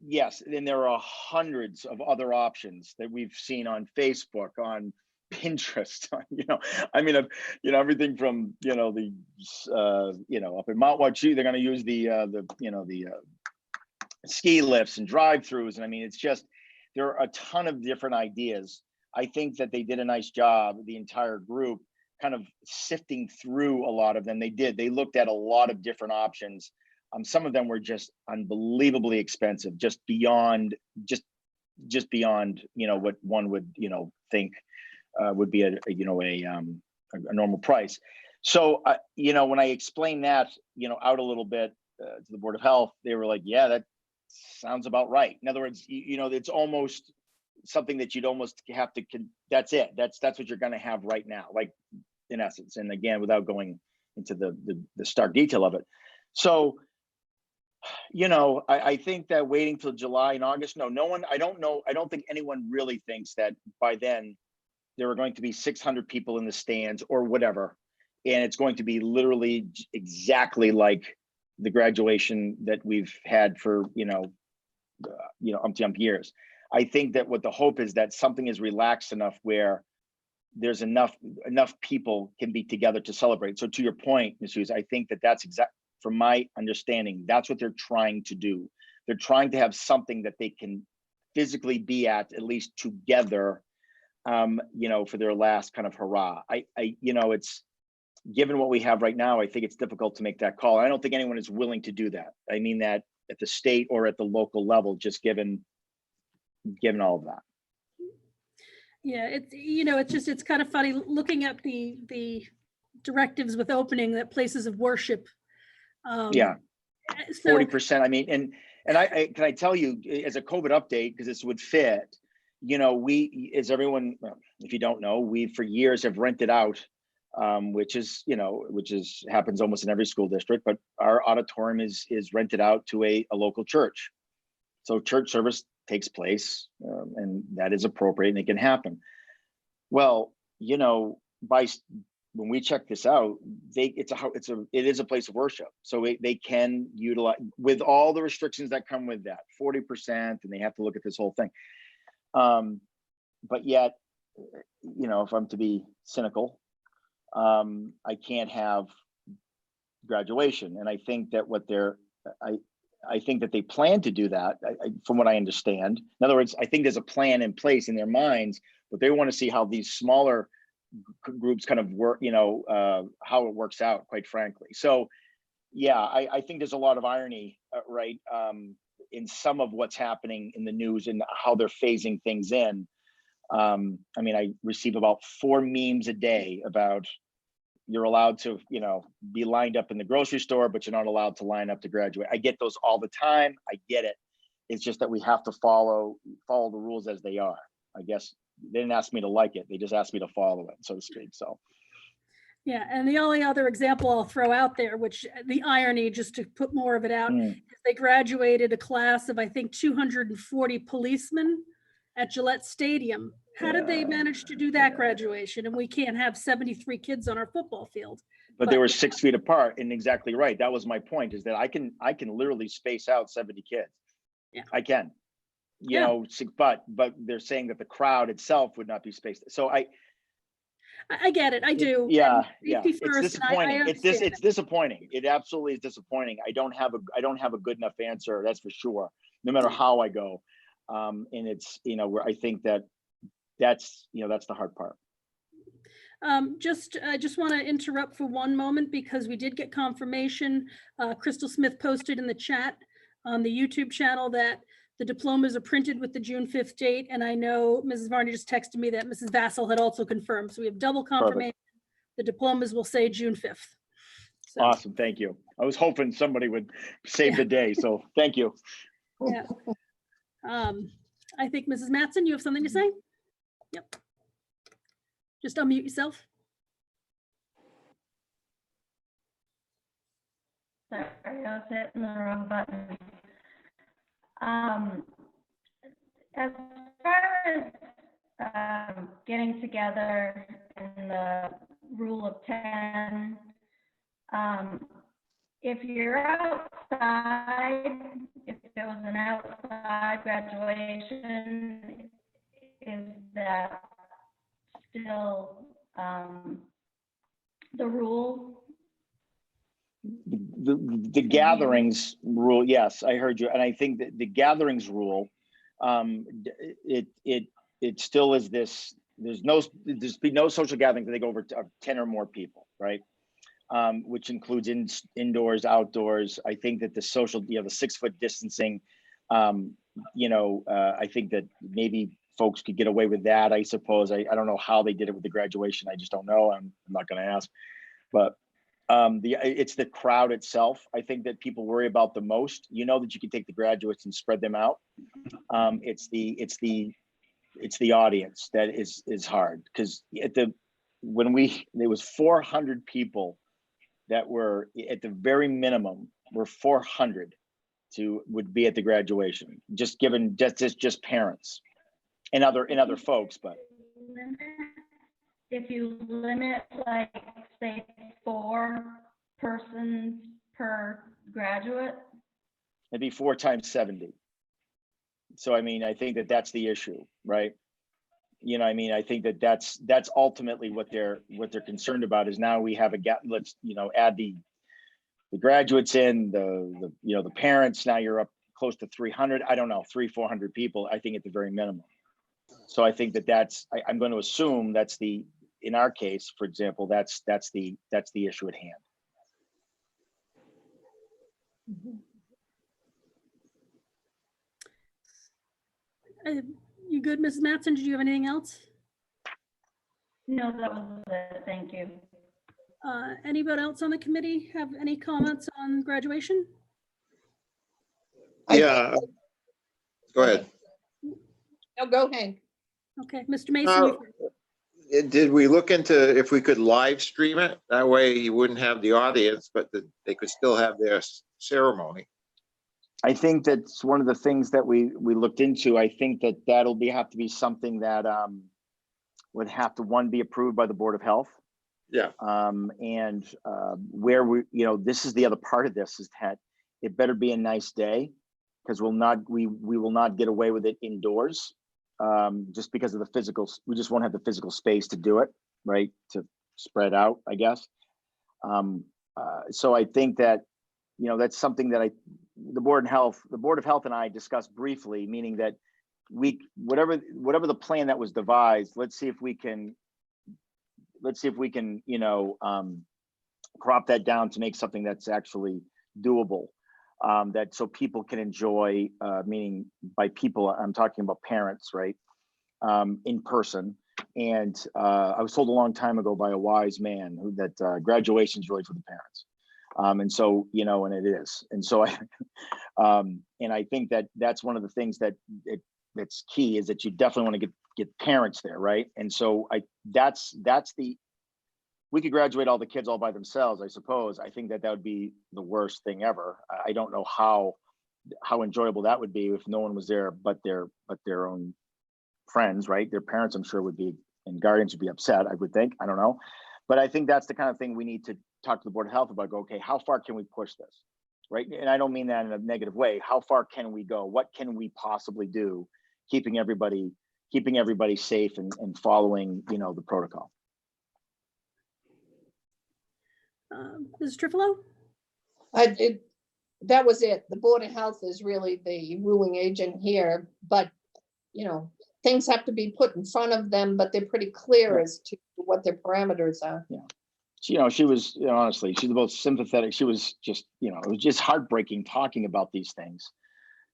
yes, and there are hundreds of other options that we've seen on Facebook, on Pinterest, you know, I mean, you know, everything from, you know, you know, up in Mount Wachee, they're going to use the ski lifts and drive-throughs. And I mean, it's just, there are a ton of different ideas. I think that they did a nice job, the entire group, kind of sifting through a lot of them. They looked at a lot of different options. Some of them were just unbelievably expensive, just beyond, you know, what one would, you know, think would be a normal price. So, you know, when I explained that, you know, out a little bit to the Board of Health, they were like, yeah, that sounds about right. In other words, you know, it's almost something that you'd almost have to, that's it. That's what you're going to have right now, like, in essence. And again, without going into the stark detail of it. So, you know, I think that waiting till July and August, no one, I don't think anyone really thinks that by then there are going to be 600 people in the stands or whatever. And it's going to be literally exactly like the graduation that we've had for, umpty years. I think that what the hope is that something is relaxed enough where there's enough people can be together to celebrate. So to your point, Ms. Hughes, I think that that's exact, from my understanding, that's what they're trying to do. They're trying to have something that they can physically be at least together, you know, for their last kind of hurrah. You know, it's, given what we have right now, I think it's difficult to make that call. I don't think anyone is willing to do that. I mean that at the state or at the local level, just given all of that. Yeah, it's, you know, it's kind of funny looking at the directives with opening that places of worship. Yeah, So 40%. I mean, and I can I tell you as a COVID update, because this would fit, you know, we, as everyone, if you don't know, we for years have rented out, which happens almost in every school district, but our auditorium is rented out to a local church. So church service takes place, and that is appropriate and it can happen. Well, you know, when we check this out, it is a place of worship. So they can utilize, with all the restrictions that come with that, 40%, and they have to look at this whole thing. But yet, you know, if I'm to be cynical, I can't have graduation. And I think that I think that they plan to do that, from what I understand. In other words, I think there's a plan in place in their minds, but they want to see how these smaller groups kind of work, you know, how it works out, quite frankly. So, yeah, I think there's a lot of irony, right, in some of what's happening in the news and how they're phasing things in. I mean, I receive about 4 memes a day about, you're allowed to, you know, be lined up in the grocery store, but you're not allowed to line up to graduate. I get those all the time. I get it. It's just that we have to follow the rules as they are. I guess they didn't ask me to like it. They just asked me to follow it, so to speak. So. yeah, and the only other example I'll throw out there, which the irony, just to put more of it out, is they graduated a class of, I think, 240 policemen at Gillette Stadium. How did they manage to do that graduation? And we can't have 73 kids on our football field. But they were 6 feet apart, and exactly right. That was my point, is that I can literally space out 70 kids. Yeah. I can, you know, but they're saying that the crowd itself would not be spaced. So I get it. I do. Yeah. It's disappointing. It's disappointing. It absolutely is disappointing. I don't have a good enough answer. That's for sure. No matter how I go. And it's, you know, where I think that's the hard part. I just want to interrupt for one moment because we did get confirmation. Crystal Smith posted in the chat on the YouTube channel that the diplomas are printed with the June 5th date. And I know Mrs. Varney just texted me that Mrs. Vassal had also confirmed. So we have double confirmation. Perfect. The diplomas will say June 5th. So. Awesome. Thank you. I was hoping somebody would save the day. So thank you. Yeah. I think Mrs. Mattson, you have something to say? Yep. Just unmute yourself. Sorry, I was hitting the wrong button. As far as getting together and the rule of 10, if you're outside, if there was an outside graduation, is that still the rule? The gatherings rule, yes, I heard you, and I think that the gatherings rule, it still is this. There's be no social gatherings that they go over 10 or more people, right? Which includes indoors, outdoors. I think that the social, the 6-foot distancing, I think that maybe folks could get away with that. I suppose. I don't know how they did it with the graduation. I just don't know. I'm not going to ask, but. It's the crowd itself. I think that people worry about the most. You know that you can take the graduates and spread them out. It's the audience that is hard, because there was 400 people that were at the very minimum were 400 would be at the graduation, just parents and other folks, but. If you limit, like, say, 4 persons per graduate? It'd be 4 times 70. So, I mean, I think that that's the issue, right? I mean, I think that that's ultimately what they're concerned about, is now we have a gap. Let's, add the graduates in, the parents, now you're up close to 300. I don't know, 300-400 people, I think, at the very minimum. So I think that I'm going to assume that's in our case, for example, that's the issue at hand. You good, Mrs. Mattson? Did you have anything else? No, that was it. Thank you. Anybody else on the committee have any comments on graduation? Yeah. Go ahead. No, go ahead. Okay, Mr. Mason. Did we look into if we could live stream it? That way you wouldn't have the audience, but they could still have their ceremony. I think that's one of the things that we looked into. I think that that'll have to be something that would have to, be approved by the Board of Health. Yeah. And where this is the other part of this, is that it better be a nice day, because we will not get away with it indoors. Just because of the physical, we just won't have the physical space to do it, right? To spread out, I guess. So I think that, that's something that the Board of Health and I discussed briefly, meaning that whatever the plan that was devised, let's see if we can, crop that down to make something that's actually doable. That so people can enjoy, meaning by people, I'm talking about parents, right? In person. And I was told a long time ago by a wise man that graduation is really for the parents. And so, and it is. And so and I think that that's one of the things that's key, is that you definitely want to get parents there, right? And so we could graduate all the kids all by themselves, I suppose. I think that would be the worst thing ever. I don't know how enjoyable that would be if no one was there but their own friends, right? Their parents, I'm sure, would be, and guardians would be upset, I would think. I don't know. But I think that's the kind of thing we need to talk to the Board of Health about. Go, okay, how far can we push this, right? And I don't mean that in a negative way. How far can we go? What can we possibly do, keeping everybody safe and following, the protocol? Mrs. Trufalo? That was it. The Board of Health is really the ruling agent here, but, things have to be put in front of them, but they're pretty clear as to what their parameters are. Yeah. She was, honestly, she's the most sympathetic. She was just, it was just heartbreaking talking about these things.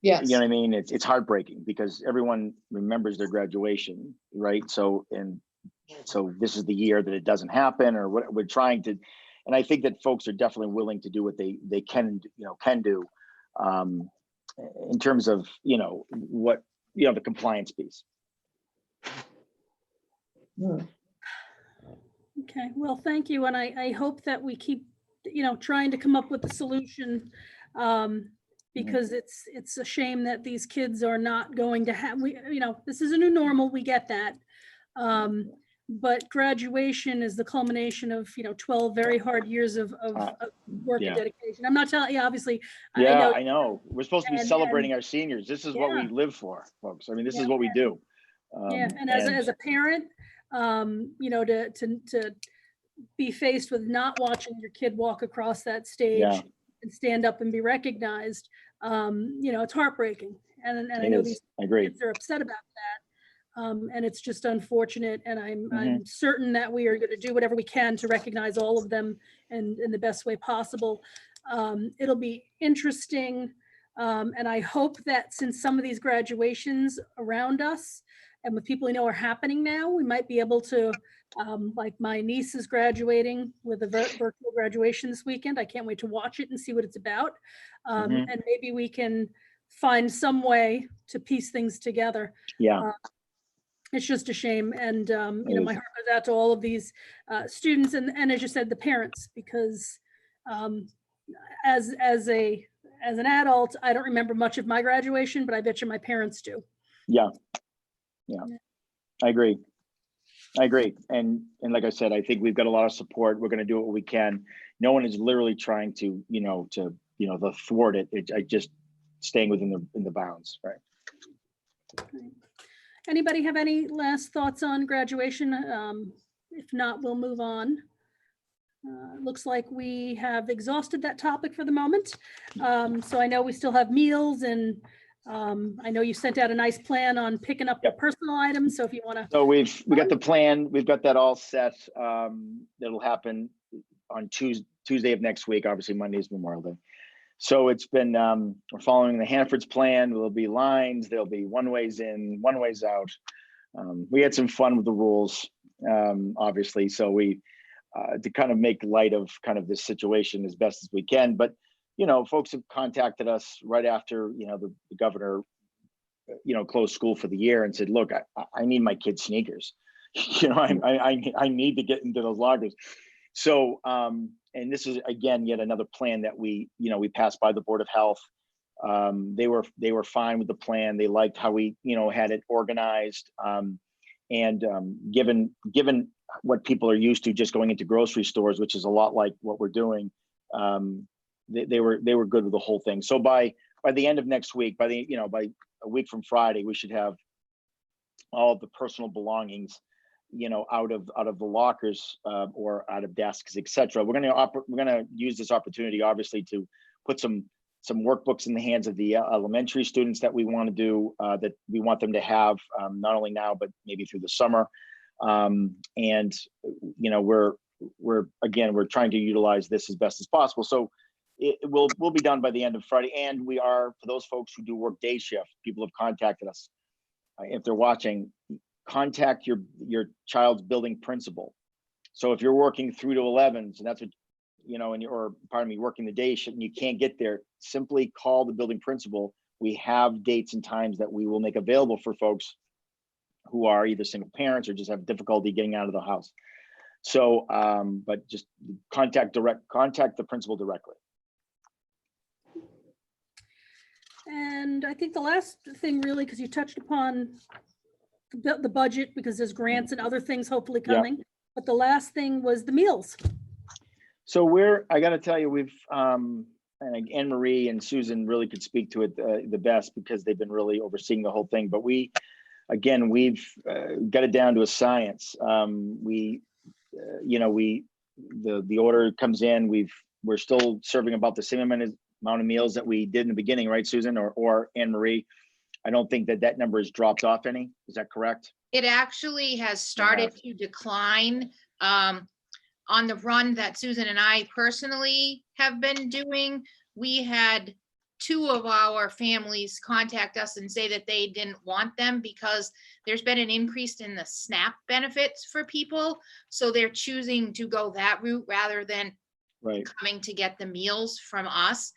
Yes. You know what I mean? It's heartbreaking because everyone remembers their graduation, right? So this is the year that it doesn't happen, or what we're trying to. And I think that folks are definitely willing to do what they can do in terms of, what, the compliance piece. Okay, well, thank you. And I hope that we keep, trying to come up with a solution, because it's a shame that these kids are not going to have, this is a new normal, we get that. But graduation is the culmination of, 12 very hard years of work and yeah. dedication. I'm not telling you, obviously. Yeah, I know. We're supposed to be and- celebrating our seniors. This is what we Yeah. live for, folks. I mean, this Yeah, is what we do. Yeah, and as a parent, to be faced with not watching your kid walk across that stage Yeah. and stand up and be recognized, it's heartbreaking. And I It know is. these I agree. kids are upset about that. And it's just unfortunate. And Mm-hmm. I'm certain that we are going to do whatever we can to recognize all of them in the best way possible. It'll be interesting. And I hope that since some of these graduations around us and with people we know are happening now, we might be able to, like my niece is graduating with a virtual graduation this weekend. I can't wait to watch it and see what it's about. Mhm. And maybe we can find some way to piece things together. Yeah. It's just a shame. And, It my is. heart goes out to all of these students and as you said, the parents, because as an adult, I don't remember much of my graduation, but I bet you my parents do. Yeah. I agree. And like I said, I think we've got a lot of support. We're going to do what we can. No one is literally trying to, to thwart it. I just staying within the bounds, right? Anybody have any last thoughts on graduation? If not, we'll move on. Looks like we have exhausted that topic for the moment. So I know we still have meals and I know you sent out a nice plan on picking up the personal items. So if you want to. So we got the plan. We've got that all set. That'll happen on Tuesday of next week. Obviously, Monday is Memorial Day. So it's been, we're following the Hannaford's plan. There'll be lines. There'll be one ways in, one ways out. We had some fun with the rules, obviously. So we, to kind of make light of kind of this situation as best as we can. But, folks have contacted us right after, the governor, closed school for the year and said, look, I need my kids' sneakers. I need to get into those lockers. So, and this is again, yet another plan that we passed by the Board of Health. They were fine with the plan. They liked how we, had it organized. And given what people are used to just going into grocery stores, which is a lot like what we're doing, they were good with the whole thing. So by the end of next week, by a week from Friday, we should have all of the personal belongings, out of the lockers or out of desks, etc. We're gonna use this opportunity, obviously, to put some workbooks in the hands of the elementary students that we want to do, that we want them to have, not only now but maybe through the summer. And we're trying to utilize this as best as possible. So we'll be done by the end of Friday. And we are, for those folks who do work day shift, people have contacted us. If they're watching, contact your child's building principal. So if you're working through to 11s, and that's what, working the day shift and you can't get there, simply call the building principal. We have dates and times that we will make available for folks who are either single parents or just have difficulty getting out of the house. So, but just contact the principal directly. And I think the last thing really, because you touched upon the budget, because there's grants and other things hopefully coming, but the last thing was the meals. So I got to tell you, we've, and Anne Marie and Susan really could speak to it the best because they've been really overseeing the whole thing. But we've got it down to a science. The order comes in. We're still serving about the same amount of meals that we did in the beginning, right, Susan or Anne Marie? I don't think that number has dropped off any. Is that correct? It actually has started to decline. On the run that Susan and I personally have been doing, we had 2 of our families contact us and say that they didn't want them because there's been an increase in the SNAP benefits for people. So they're choosing to go that route rather than coming to get the meals from us.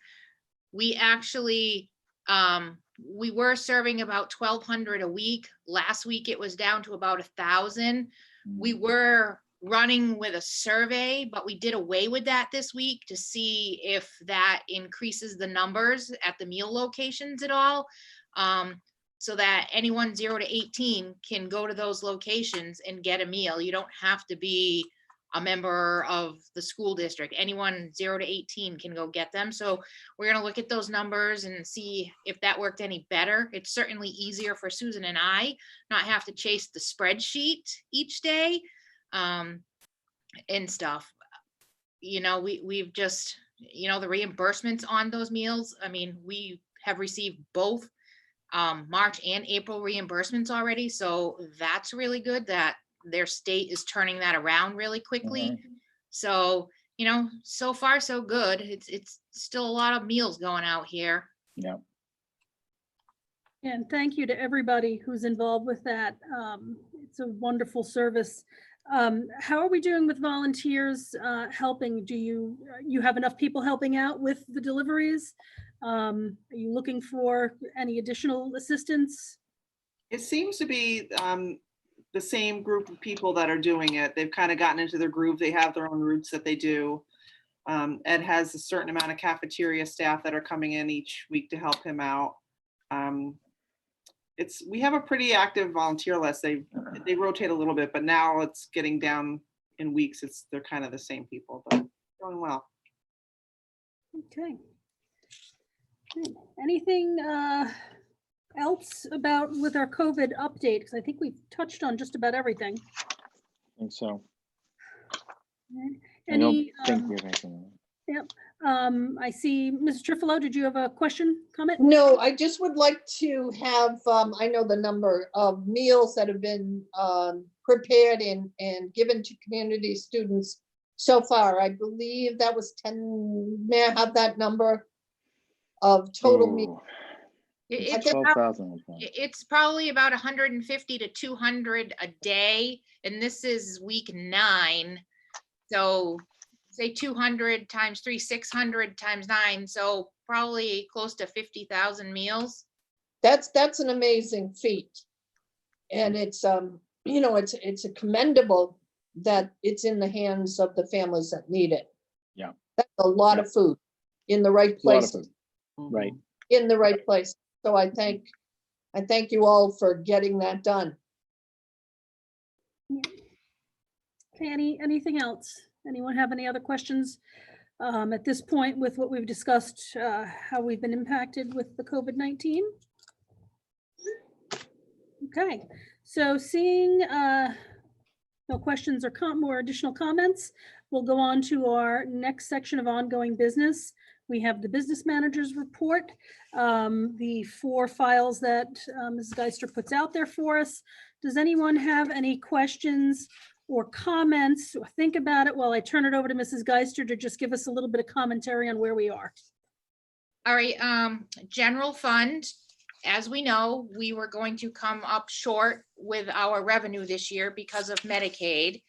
We actually, we were serving about 1,200 a week. Last week, it was down to about 1,000. We were running with a survey, but we did away with that this week to see if that increases the numbers at the meal locations at all. So that anyone 0 to 18 can go to those locations and get a meal. You don't have to be a member of the school district. Anyone 0 to 18 can go get them. So we're gonna look at those numbers and see if that worked any better. It's certainly easier for Susan and I not have to chase the spreadsheet each day and stuff. You know, we've just, you know, the reimbursements on those meals. I mean, we have received both March and April reimbursements already. So that's really good that their state is turning that around really quickly. So, you know, so far so good. It's still a lot of meals going out here. Yeah. And thank you to everybody who's involved with that. It's a wonderful service. How are we doing with volunteers helping? Do you have enough people helping out with the deliveries? Are you looking for any additional assistance? It seems to be the same group of people that are doing it. They've kind of gotten into their groove. They have their own routes that they do. Ed has a certain amount of cafeteria staff that are coming in each week to help him out. We have a pretty active volunteer list. They rotate a little bit, but now it's getting down in weeks. They're kind of the same people, but going well. Okay. Good. Anything else about with our COVID update? Because I think we've touched on just about everything. I think so. Any, I don't think we have anything. Yep. I see, Mrs. Trifilo, did you have a question, comment? No, I just would like to have, I know the number of meals that have been prepared and given to community students so far. I believe that was 10, may I have that number of total meals? It's 12,000. it's probably about 150 to 200 a day, and this is week 9. So say 200 times 3, 600 times 9. So probably close to 50,000 meals. That's an amazing feat. And it's, you know, it's a commendable that it's in the hands of the families that need it. Yeah. That's a lot of food in the right A lot of place, food. Right. in the right place. So I thank you all for getting that done. Okay, anything else? Anyone have any other questions at this point with what we've discussed, how we've been impacted with the COVID-19? Okay, so seeing no questions or more additional comments, we'll go on to our next section of ongoing business. We have the business manager's report, the 4 files that Mrs. Geister puts out there for us. Does anyone have any questions or comments or think about it while I turn it over to Mrs. Geister to just give us a little bit of commentary on where we are? All right, general fund, as we know, we were going to come up short with our revenue this year because of Medicaid.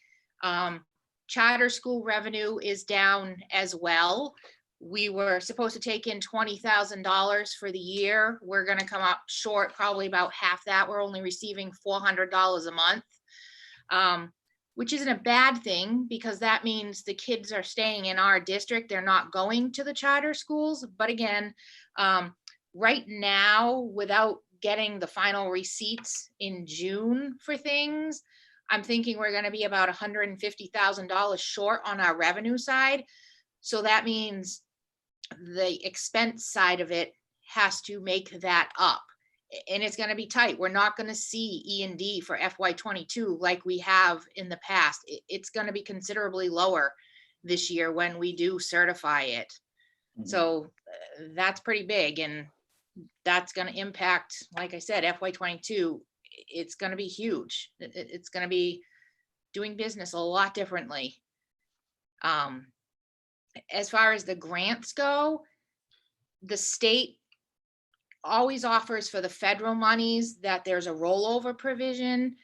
Charter school revenue is down as well. We were supposed to take in $20,000 for the year. We're going to come up short, probably about half that. We're only receiving $400 a month, which isn't a bad thing because that means the kids are staying in our district. They're not going to the charter schools. But again, right now, without getting the final receipts in June for things, I'm thinking we're going to be about $150,000 short on our revenue side. So that means the expense side of it has to make that up. And it's going to be tight. We're not going to see E&D for FY22 like we have in the past. It's going to be considerably lower this year when we do certify it. So that's pretty big. And that's going to impact, like I said, FY22, it's going to be huge. It's going to be doing business a lot differently. As far as the grants go, the state always offers for the federal monies that there's a rollover provision.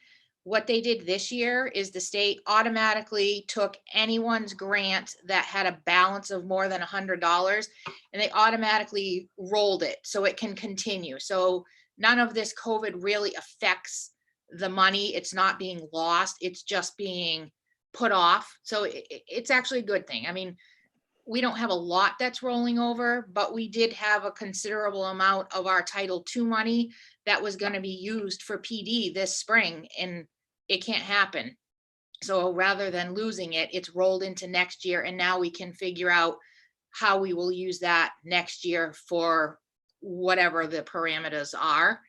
What they did this year is the state automatically took anyone's grant that had a balance of more than $100 and they automatically rolled it so it can continue. So none of this COVID really affects the money. It's not being lost. It's just being put off. So it's actually a good thing. I mean, we don't have a lot that's rolling over, but we did have a considerable amount of our Title II money that was going to be used for PD this spring, and it can't happen. So rather than losing it, it's rolled into next year, and now we can figure out how we will use that next year for whatever the parameters are.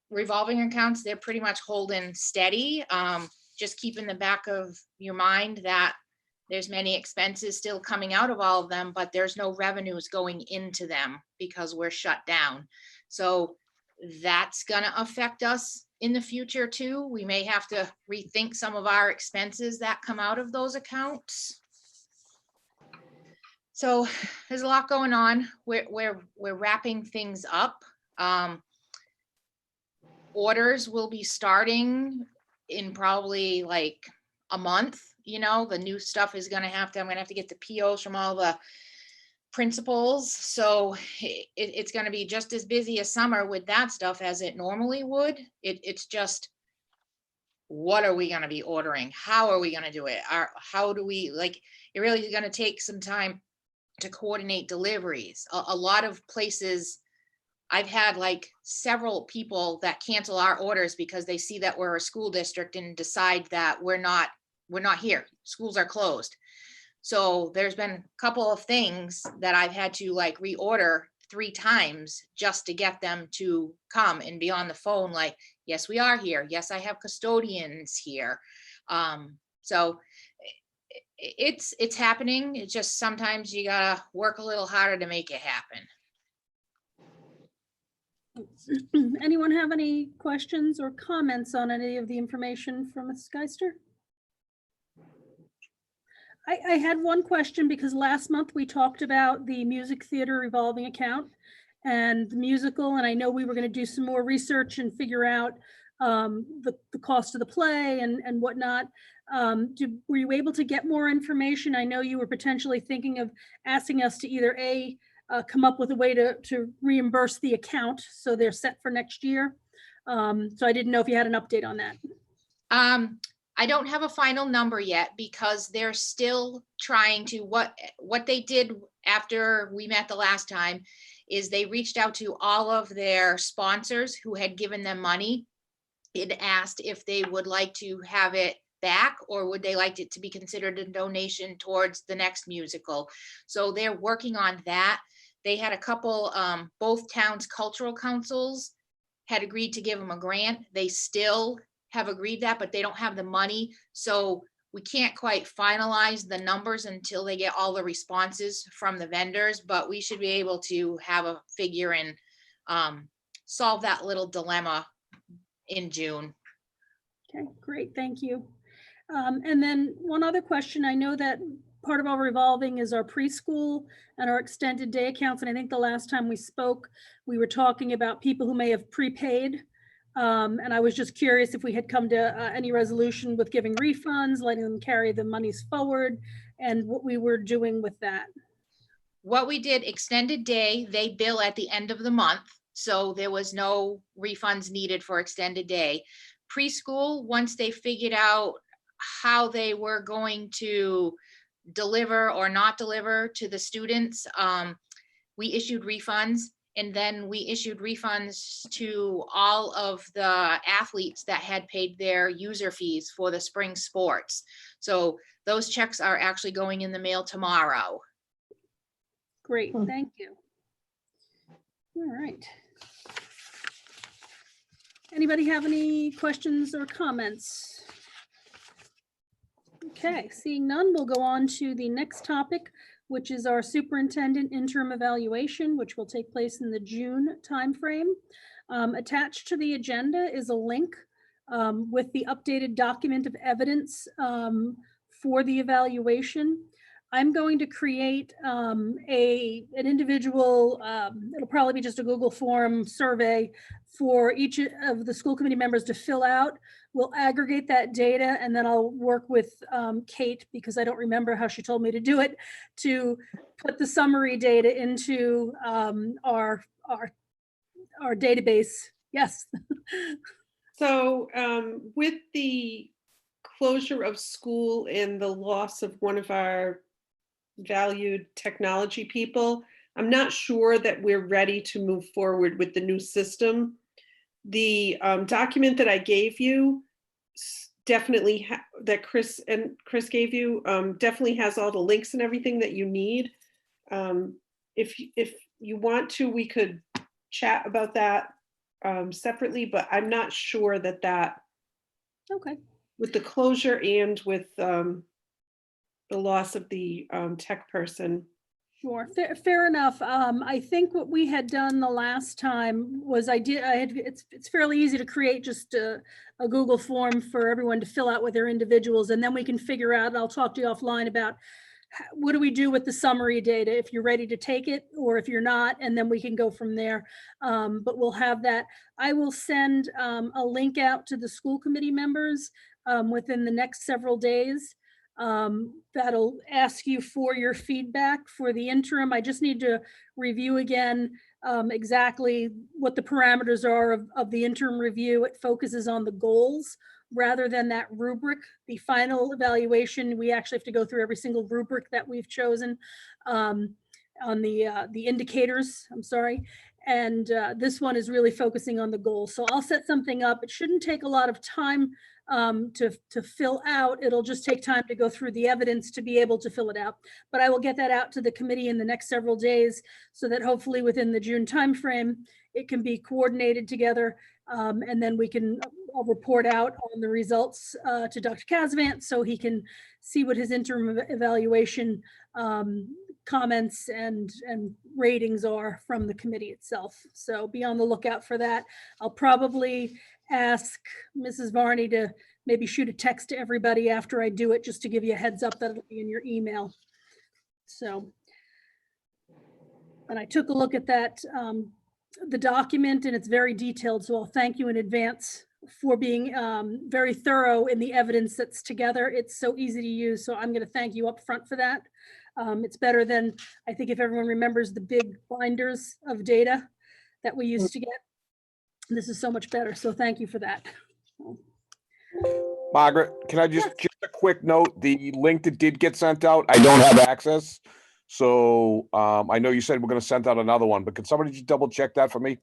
Revolving accounts, they're pretty much holding steady. Just keep in the back of your mind that there's many expenses still coming out of all of them, but there's no revenues going into them because we're shut down. So that's gonna affect us in the future too. We may have to rethink some of our expenses that come out of those accounts. So there's a lot going on. We're wrapping things up. Orders will be starting in probably like a month. You know, the new stuff is gonna have to, I'm gonna have to get the POs from all the principals. So it's gonna be just as busy a summer with that stuff as it normally would. It's just, what are we gonna be ordering? How are we gonna do it? How do we, like, it really is gonna take some time to coordinate deliveries. A lot of places, I've had like several people that cancel our orders because they see that we're a school district and decide that we're not here. Schools are closed. So there's been a couple of things that I've had to like reorder 3 times just to get them to come and be on the phone. Like, yes, we are here. Yes, I have custodians here. So it's happening. It's just sometimes you gotta work a little harder to make it happen. Anyone have any questions or comments on any of the information from Ms. Geister? I had one question because last month we talked about the music theater revolving account and the musical, and I know we were going to do some more research and figure out the cost of the play and whatnot. Were you able to get more information? I know you were potentially thinking of asking us to either come up with a way to reimburse the account so they're set for next year. So I didn't know if you had an update on that. I don't have a final number yet because they're still trying to, what they did after we met the last time is they reached out to all of their sponsors who had given them money and asked if they would like to have it back or would they like it to be considered a donation towards the next musical. So they're working on that. They had a couple, both towns' cultural councils had agreed to give them a grant. They still have agreed that, but they don't have the money. So we can't quite finalize the numbers until they get all the responses from the vendors, but we should be able to have a figure and solve that little dilemma in June. Okay, great, thank you. And then one other question, I know that part of our revolving is our preschool and our extended day accounts. And I think the last time we spoke, we were talking about people who may have prepaid. And I was just curious if we had come to any resolution with giving refunds, letting them carry the monies forward, and what we were doing with that. What we did, extended day, they bill at the end of the month. So there was no refunds needed for extended day. Preschool, once they figured out how they were going to deliver or not deliver to the students, we issued refunds. And then we issued refunds to all of the athletes that had paid their user fees for the spring sports. So those checks are actually going in the mail tomorrow. Great, thank you. All right. Anybody have any questions or comments? Okay, seeing none, we'll go on to the next topic, which is our superintendent interim evaluation, which will take place in the June timeframe. Attached to the agenda is a link with the updated document of evidence for the evaluation. I'm going to create an individual, it'll probably be just a Google form survey for each of the school committee members to fill out. We'll aggregate that data and then I'll work with Kate, because I don't remember how she told me to do it, to put the summary data into our database. Yes. So with the closure of school and the loss of one of our valued technology people, I'm not sure that we're ready to move forward with the new system. The document that I gave you definitely that Chris gave you definitely has all the links and everything that you need. If you want to, we could chat about that separately, but I'm not sure that Okay. with the closure and with the loss of the tech person. Sure, fair enough. I think what we had done the last time was it's fairly easy to create just a Google form for everyone to fill out with their individuals, and then we can figure out, and I'll talk to you offline about what do we do with the summary data, if you're ready to take it or if you're not, and then we can go from there. But we'll have that. I will send a link out to the school committee members within the next several days. That'll ask you for your feedback for the interim. I just need to review again exactly what the parameters are of the interim review. It focuses on the goals rather than that rubric. The final evaluation, we actually have to go through every single rubric that we've chosen on the indicators, I'm sorry. And this one is really focusing on the goals. So I'll set something up. It shouldn't take a lot of time to fill out. It'll just take time to go through the evidence to be able to fill it out. But I will get that out to the committee in the next several days so that hopefully within the June timeframe, it can be coordinated together. And then we can report out on the results to Dr. Casavant so he can see what his interim evaluation comments and ratings are from the committee itself. So be on the lookout for that. I'll probably ask Mrs. Varney to maybe shoot a text to everybody after I do it, just to give you a heads up that it'll be in your email. So, and I took a look at that, the document, and it's very detailed. So I'll thank you in advance for being very thorough in the evidence that's together. It's so easy to use. So I'm going to thank you up front for that. It's better than, I think, if everyone remembers the big binders of data that we used to get. This is so much better. So thank you for that. Margaret, can I just a quick note? The link that did get sent out, I don't have access. So I know you said we're going to send out another one, but can somebody just double check that for me?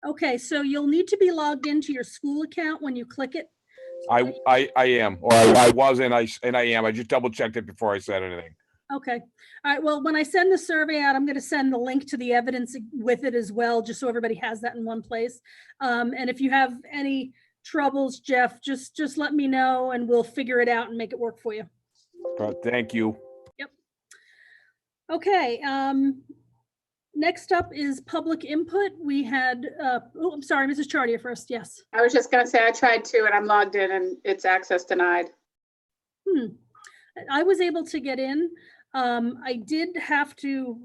Okay, so you'll need to be logged into your school account when you click it. I am, or I was, and I am. I just double checked it before I said anything. Okay. All right. Well, when I send the survey out, I'm going to send the link to the evidence with it as well, just so everybody has that in one place. And if you have any troubles, Jeff, just let me know and we'll figure it out and make it work for you. Thank you. Yep. Okay. Next up is public input. We had, oh, I'm sorry, Mrs. Chartier first. Yes. I was just gonna say, I tried to, and I'm logged in and it's access denied. I was able to get in. I did have to,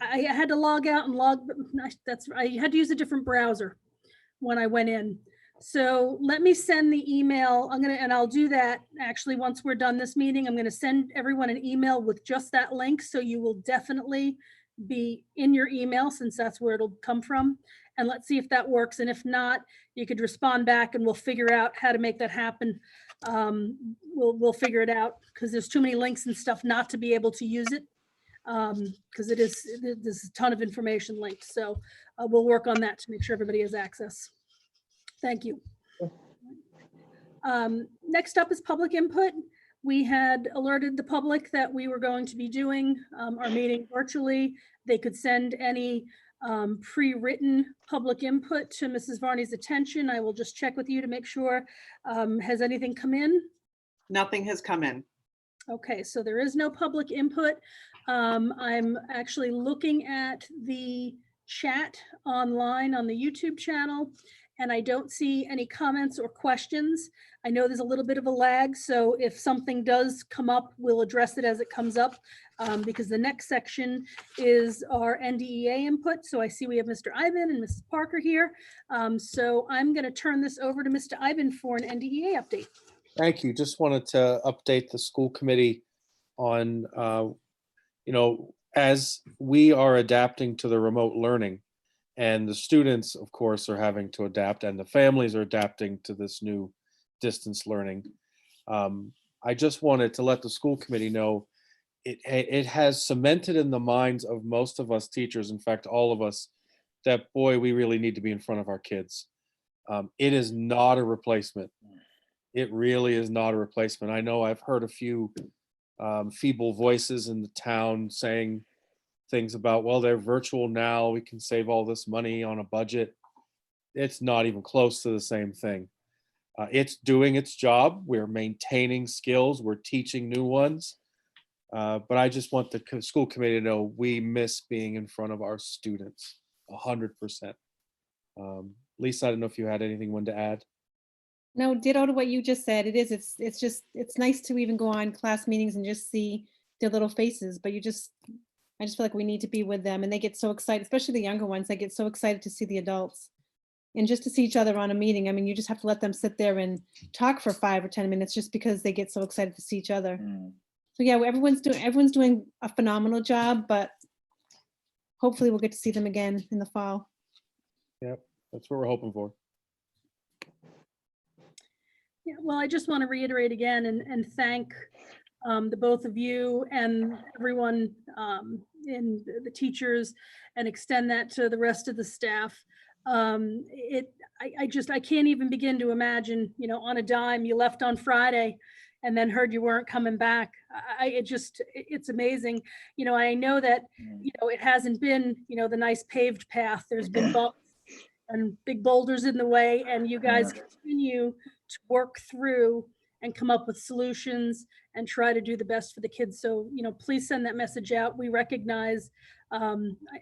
I had to log out and I had to use a different browser when I went in. So let me send the email. And I'll do that actually once we're done this meeting. I'm gonna send everyone an email with just that link. So you will definitely be in your email since that's where it'll come from. And let's see if that works. And if not, you could respond back and we'll figure out how to make that happen. We'll figure it out because there's too many links and stuff not to be able to use it. Because there's a ton of information linked. So we'll work on that to make sure everybody has access. Thank you. Next up is public input. We had alerted the public that we were going to be doing our meeting virtually. They could send any pre-written public input to Mrs. Varney's attention. I will just check with you to make sure. Has anything come in? Nothing has come in. Okay, so there is no public input. I'm actually looking at the chat online on the YouTube channel, and I don't see any comments or questions. I know there's a little bit of a lag, so if something does come up, we'll address it as it comes up, because the next section is our NDEA input. So I see we have Mr. Ivan and Mrs. Parker here. So I'm going to turn this over to Mr. Ivan for an NDEA update. Thank you. Just wanted to update the school committee on, as we are adapting to the remote learning, and the students, of course, are having to adapt, and the families are adapting to this new distance learning. I just wanted to let the school committee know it has cemented in the minds of most of us teachers, in fact, all of us, that boy, we really need to be in front of our kids. It is not a replacement. It really is not a replacement. I know I've heard a few feeble voices in the town saying things about, well, they're virtual now, we can save all this money on a budget. It's not even close to the same thing. It's doing its job. We're maintaining skills. We're teaching new ones. But I just want the school committee to know we miss being in front of our students 100%. Lisa, I don't know if you had anything one to add. No, ditto to what you just said. It is, it's nice to even go on class meetings and just see their little faces, but I just feel like we need to be with them, and they get so excited, especially the younger ones, they get so excited to see the adults. And just to see each other on a meeting, I mean, you just have to let them sit there and talk for 5 or 10 minutes just because they get so excited to see each other. So yeah, everyone's doing a phenomenal job, but hopefully we'll get to see them again in the fall. Yep, that's what we're hoping for. Yeah, well, I just want to reiterate again and thank the both of you and everyone in the teachers, and extend that to the rest of the staff. I can't even begin to imagine, you know, on a dime, you left on Friday and then heard you weren't coming back. It's amazing. You know, I know that, you know, it hasn't been, you know, the nice paved path. There's been bumps and big boulders in the way, and you guys continue to work through and come up with solutions and try to do the best for the kids. So, you know, please send that message out. We recognize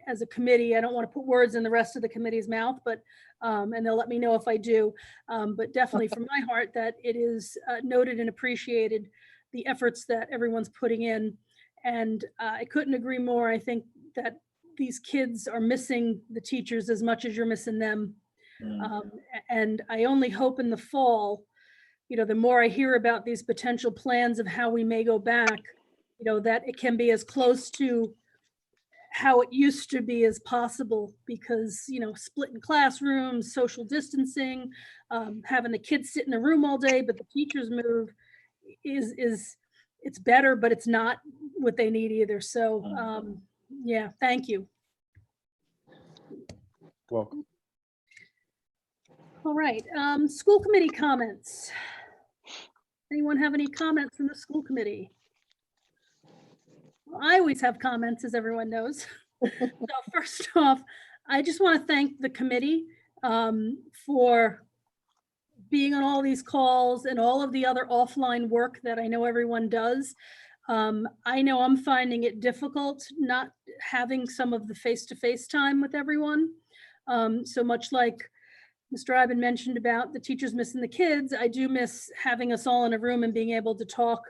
as a committee, I don't want to put words in the rest of the committee's mouth, but, and they'll let me know if I do, but definitely from my heart that it is noted and appreciated, the efforts that everyone's putting in. And I couldn't agree more. I think that these kids are missing the teachers as much as you're missing them. And I only hope in the fall, you know, the more I hear about these potential plans of how we may go back, you know, that it can be as close to how it used to be as possible, because, you know, splitting classrooms, social distancing, having the kids sit in a room all day, but the teachers move it's better, but it's not what they need either. So yeah, thank you. Welcome. All right, school committee comments. Anyone have any comments from the school committee? Well, I always have comments, as everyone knows. So first off, I just want to thank the committee for being on all these calls and all of the other offline work that I know everyone does. I know I'm finding it difficult not having some of the face-to-face time with everyone. So much like Mr. Ivan mentioned about the teachers missing the kids, I do miss having us all in a room and being able to talk.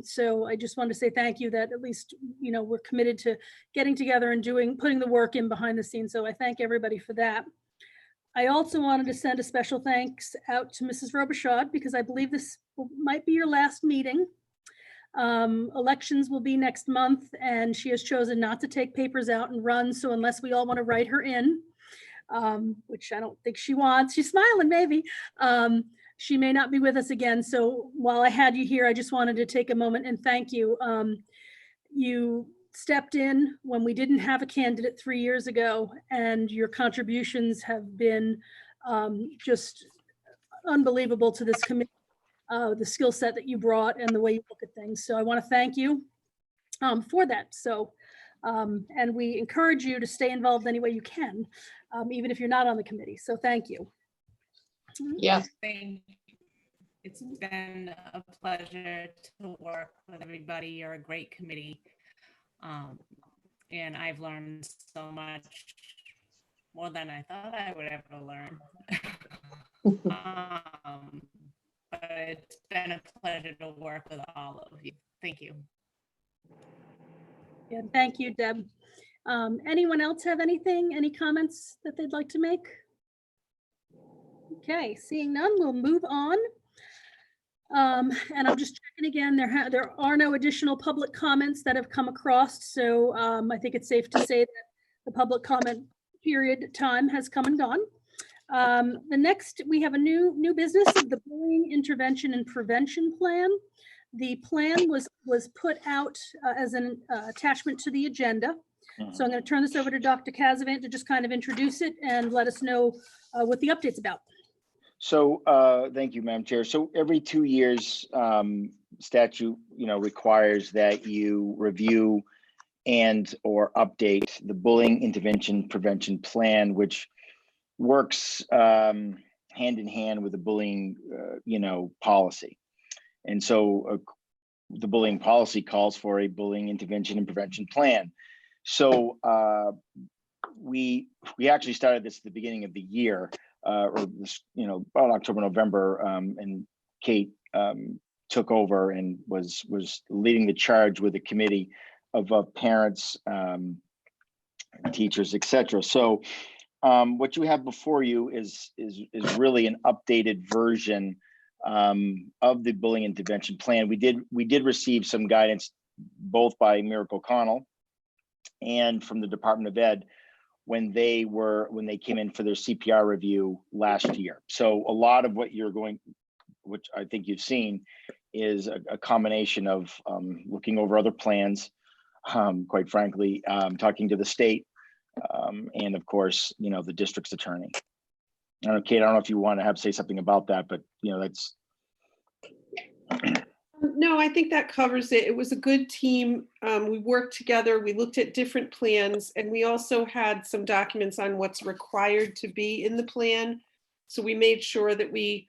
So I just wanted to say thank you that at least, you know, we're committed to getting together and putting the work in behind the scenes. So I thank everybody for that. I also wanted to send a special thanks out to Mrs. Robichaud, because I believe this might be your last meeting. Elections will be next month, and she has chosen not to take papers out and run. So unless we all want to write her in, which I don't think she wants, she's smiling maybe, she may not be with us again. So while I had you here, I just wanted to take a moment and thank you. You stepped in when we didn't have a candidate 3 years ago, and your contributions have been just unbelievable to this committee, the skill set that you brought and the way you look at things. So I want to thank you for that. So, and we encourage you to stay involved any way you can, even if you're not on the committee. So thank you. Yes. Thank you. It's been a pleasure to work with everybody. You're a great committee. And I've learned so much, more than I thought I would ever learn. But it's been a pleasure to work with all of you. Thank you. Yeah, thank you, Deb. Anyone else have anything, any comments that they'd like to make? Okay, seeing none, we'll move on. And I'm just checking again, there are no additional public comments that have come across. So I think it's safe to say that the public comment period time has come and gone. The next, we have a new business of the Bullying Intervention and Prevention Plan. The plan was put out as an attachment to the agenda. So I'm going to turn this over to Dr. Casavant to just kind of introduce it and let us know what the update's about. So thank you, Madam Chair. So every 2 years, statute, requires that you review and or update the Bullying Intervention Prevention Plan, which works hand in hand with the bullying, policy. And so the bullying policy calls for a bullying intervention and prevention plan. So we actually started this at the beginning of the year, or this, about October, November, and Kate took over and was leading the charge with a committee of parents, teachers, etc. So what you have before you is really an updated version of the bullying intervention plan. We did receive some guidance both by Miracle O'Connell and from the Department of Ed when they came in for their CPR review last year. So a lot of what which I think you've seen, is a combination of looking over other plans, quite frankly, talking to the state, and of course, the district's attorney. I don't know, Kate, I don't know if you want to say something about that, but that's. No, I think that covers it. It was a good team. We worked together. We looked at different plans, and we also had some documents on what's required to be in the plan. So we made sure that we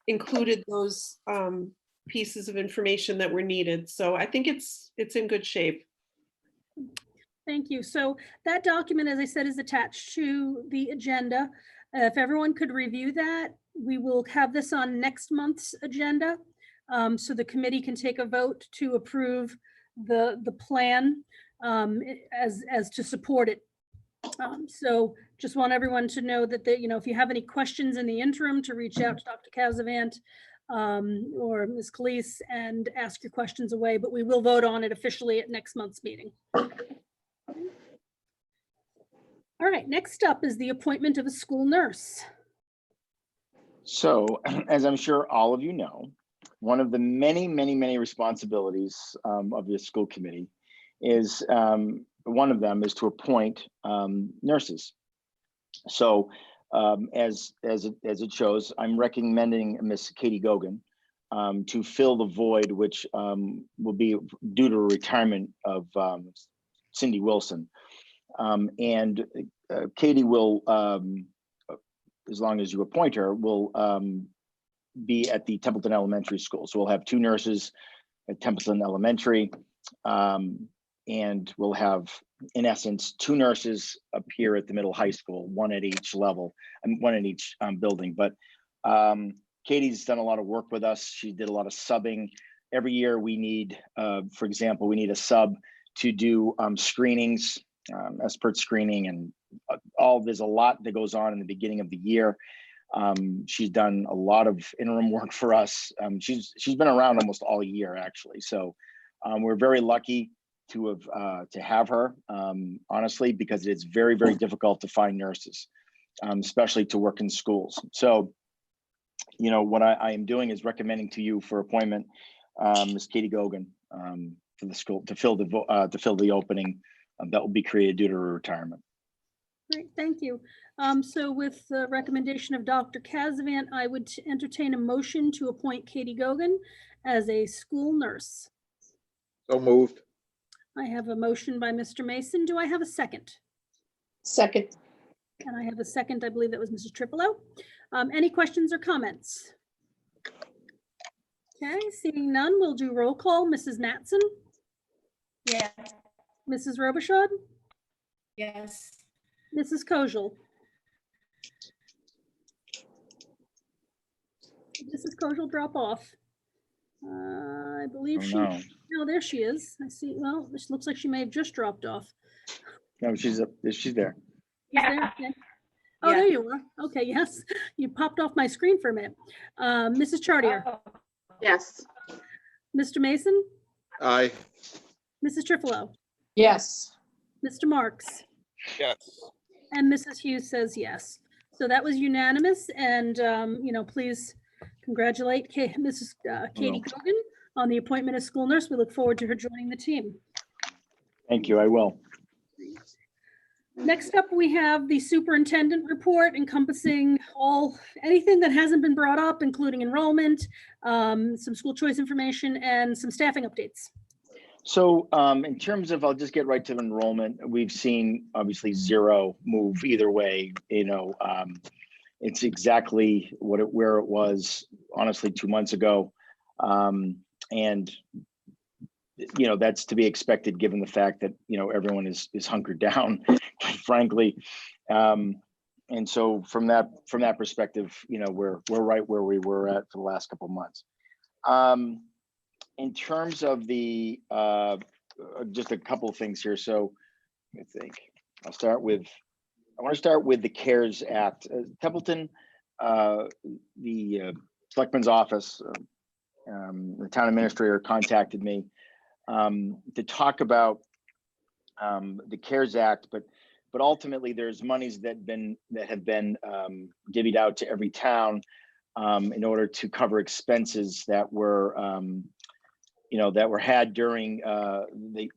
included those pieces of information that were needed. So I think it's in good shape. Thank you. So that document, as I said, is attached to the agenda. If everyone could review that, we will have this on next month's agenda. So the committee can take a vote to approve the plan as to support it. So just want everyone to know that if you have any questions in the interim, to reach out to Dr. Casavant or Ms. Calise and ask your questions away, but we will vote on it officially at next month's meeting. All right, next up is the appointment of a school nurse. So, as I'm sure all of you know, one of the many responsibilities of the school committee is one of them is to appoint nurses. So, as it shows, I'm recommending Miss Katie Gogan to fill the void, which will be due to retirement of Cindy Wilson. And Katie will, as long as you appoint her, will be at the Templeton Elementary School. So we'll have 2 nurses at Templeton Elementary, and we'll have, in essence, 2 nurses up here at the middle high school, 1 at each level, and 1 in each building. But Katie's done a lot of work with us. She did a lot of subbing. Every year we need, for example, we need a sub to do screenings, expert screening, and there's a lot that goes on in the beginning of the year. She's done a lot of interim work for us. She's been around almost all year, actually. So we're very lucky to have her, honestly, because it's very difficult to find nurses, especially to work in schools. So, what I am doing is recommending to you for appointment Ms. Katie Gogan for the school to fill the opening that will be created due to her retirement. Great, thank you. So with the recommendation of Dr. Casavant, I would entertain a motion to appoint Katie Gogan as a school nurse. So moved. I have a motion by Mr. Mason. Do I have a second? Second. And I have a second, I believe that was Mrs. Tripolo. Any questions or comments? Okay, seeing none, we'll do roll call. Mrs. Mattson? Yes. Mrs. Robichaud? Yes. Mrs. Kojal? Did Mrs. Kojal drop off? I believe No. No, there she is. I see. Well, this looks like she may have just dropped off. No, she's there. Is there? Okay. Oh, there you are. Okay, yes. You popped off my screen for a minute. Mrs. Chartier? Yes. Mr. Mason? Aye. Mrs. Trifilo? Yes. Mr. Marks? Yes. And Mrs. Hughes says yes. So that was unanimous, and, please congratulate Mrs. Katie Cogan on the appointment as school nurse. We look forward to her joining the team. Thank you, I will. Next up, we have the superintendent report encompassing anything that hasn't been brought up, including enrollment, some school choice information, and some staffing updates. So in terms of, I'll just get right to the enrollment. We've seen obviously zero move either way. It's exactly where it was honestly 2 months ago. And that's to be expected given the fact that, everyone is hunkered down, frankly. And so from that perspective, we're right where we were at for the last couple of months. In terms of the, just a couple of things here. So I think I want to start with the CARES Act. Templeton, the Selectman's office, the town administrator contacted me to talk about the CARES Act, but ultimately there's monies that have been divvied out to every town in order to cover expenses that were had during the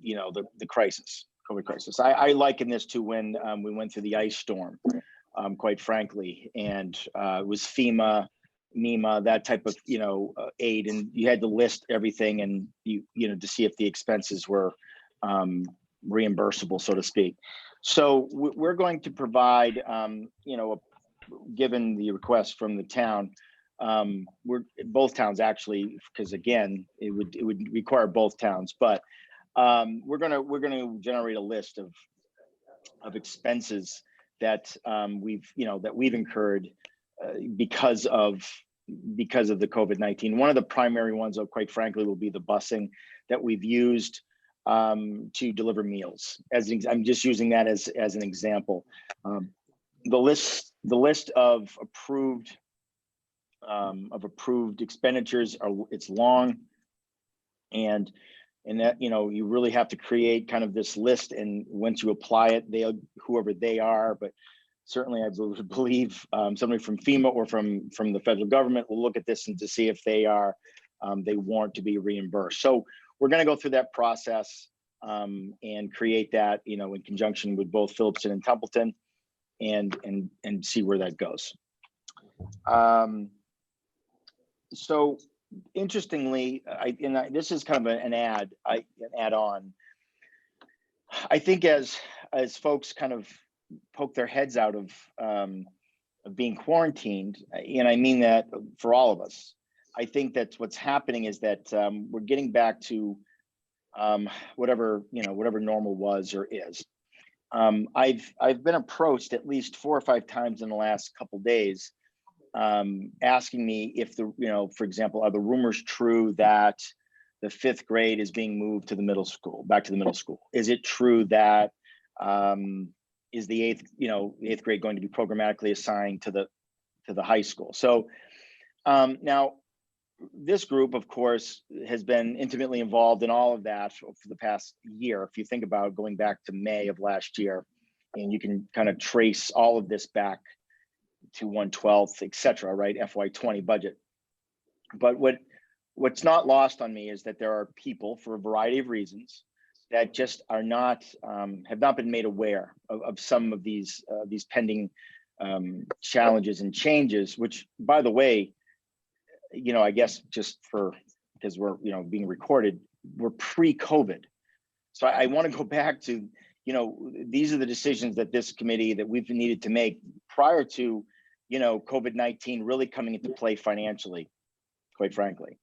crisis, COVID crisis. I liken this to when we went through the ice storm, quite frankly, and it was FEMA, NEMA, that type of aid, and you had to list everything and to see if the expenses were reimbursable, so to speak. So we're going to provide, given the request from the town, we're both towns actually, because again, it would require both towns, but we're gonna generate a list of expenses that we've incurred because of the COVID-19. One of the primary ones, quite frankly, will be the busing that we've used to deliver meals. I'm just using that as an example. The list of approved expenditures it's long, and that you really have to create kind of this list, and once you apply it, whoever they are, but certainly I would believe somebody from FEMA or from the federal government will look at this and to see if they warrant to be reimbursed. So we're going to go through that process and create that in conjunction with both Phillipston and Templeton, and see where that goes. So interestingly, this is kind of an add-on. I think as folks kind of poke their heads out of being quarantined, and I mean that for all of us, I think that what's happening is that we're getting back to whatever normal was or is. I've been approached at least 4 or 5 times in the last couple of days, asking me if for example, are the rumors true that the 5th grade is being moved to the middle school, back to the middle school? Is it true that is the 8th grade going to be programmatically assigned to the high school? So now this group, of course, has been intimately involved in all of that for the past year. If you think about going back to May of last year, and you can kind of trace all of this back to 1/12, et cetera, right? FY20 budget. But what's not lost on me is that there are people, for a variety of reasons, that just are not have not been made aware of some of these pending challenges and changes, which, by the way, I guess just because we're being recorded, we're pre-COVID. So I want to go back to these are the decisions that this committee that we've needed to make prior to COVID-19 really coming into play financially, quite frankly.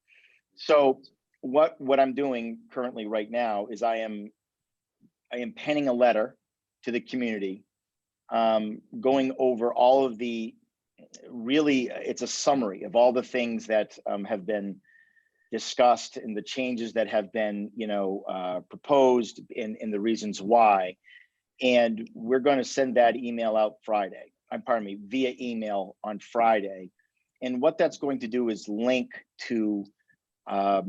So what I'm doing currently right now is I am penning a letter to the community, going over all of it's a summary of all the things that have been discussed and the changes that have been proposed and the reasons why. And we're going to send that email out via email on Friday. And what that's going to do is link to all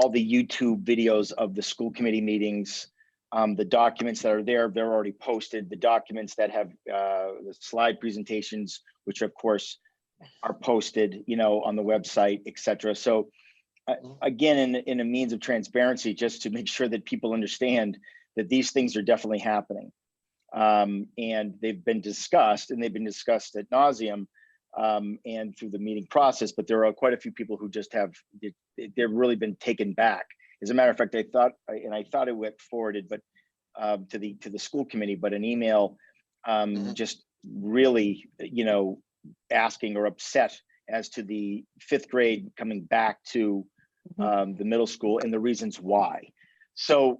the YouTube videos of the school committee meetings, The documents that are there, they're already posted. The documents that have the slide presentations, which of course are posted, on the website, et cetera. So again, in a means of transparency, just to make sure that people understand that these things are definitely happening. And they've been discussed, and they've been discussed ad nauseum and through the meeting process, but there are quite a few people who just they've really been taken back. As a matter of fact, I thought it went forwarded, but to the school committee, but an email just really, asking or upset as to the 5th grade coming back to the middle school and the reasons why. So,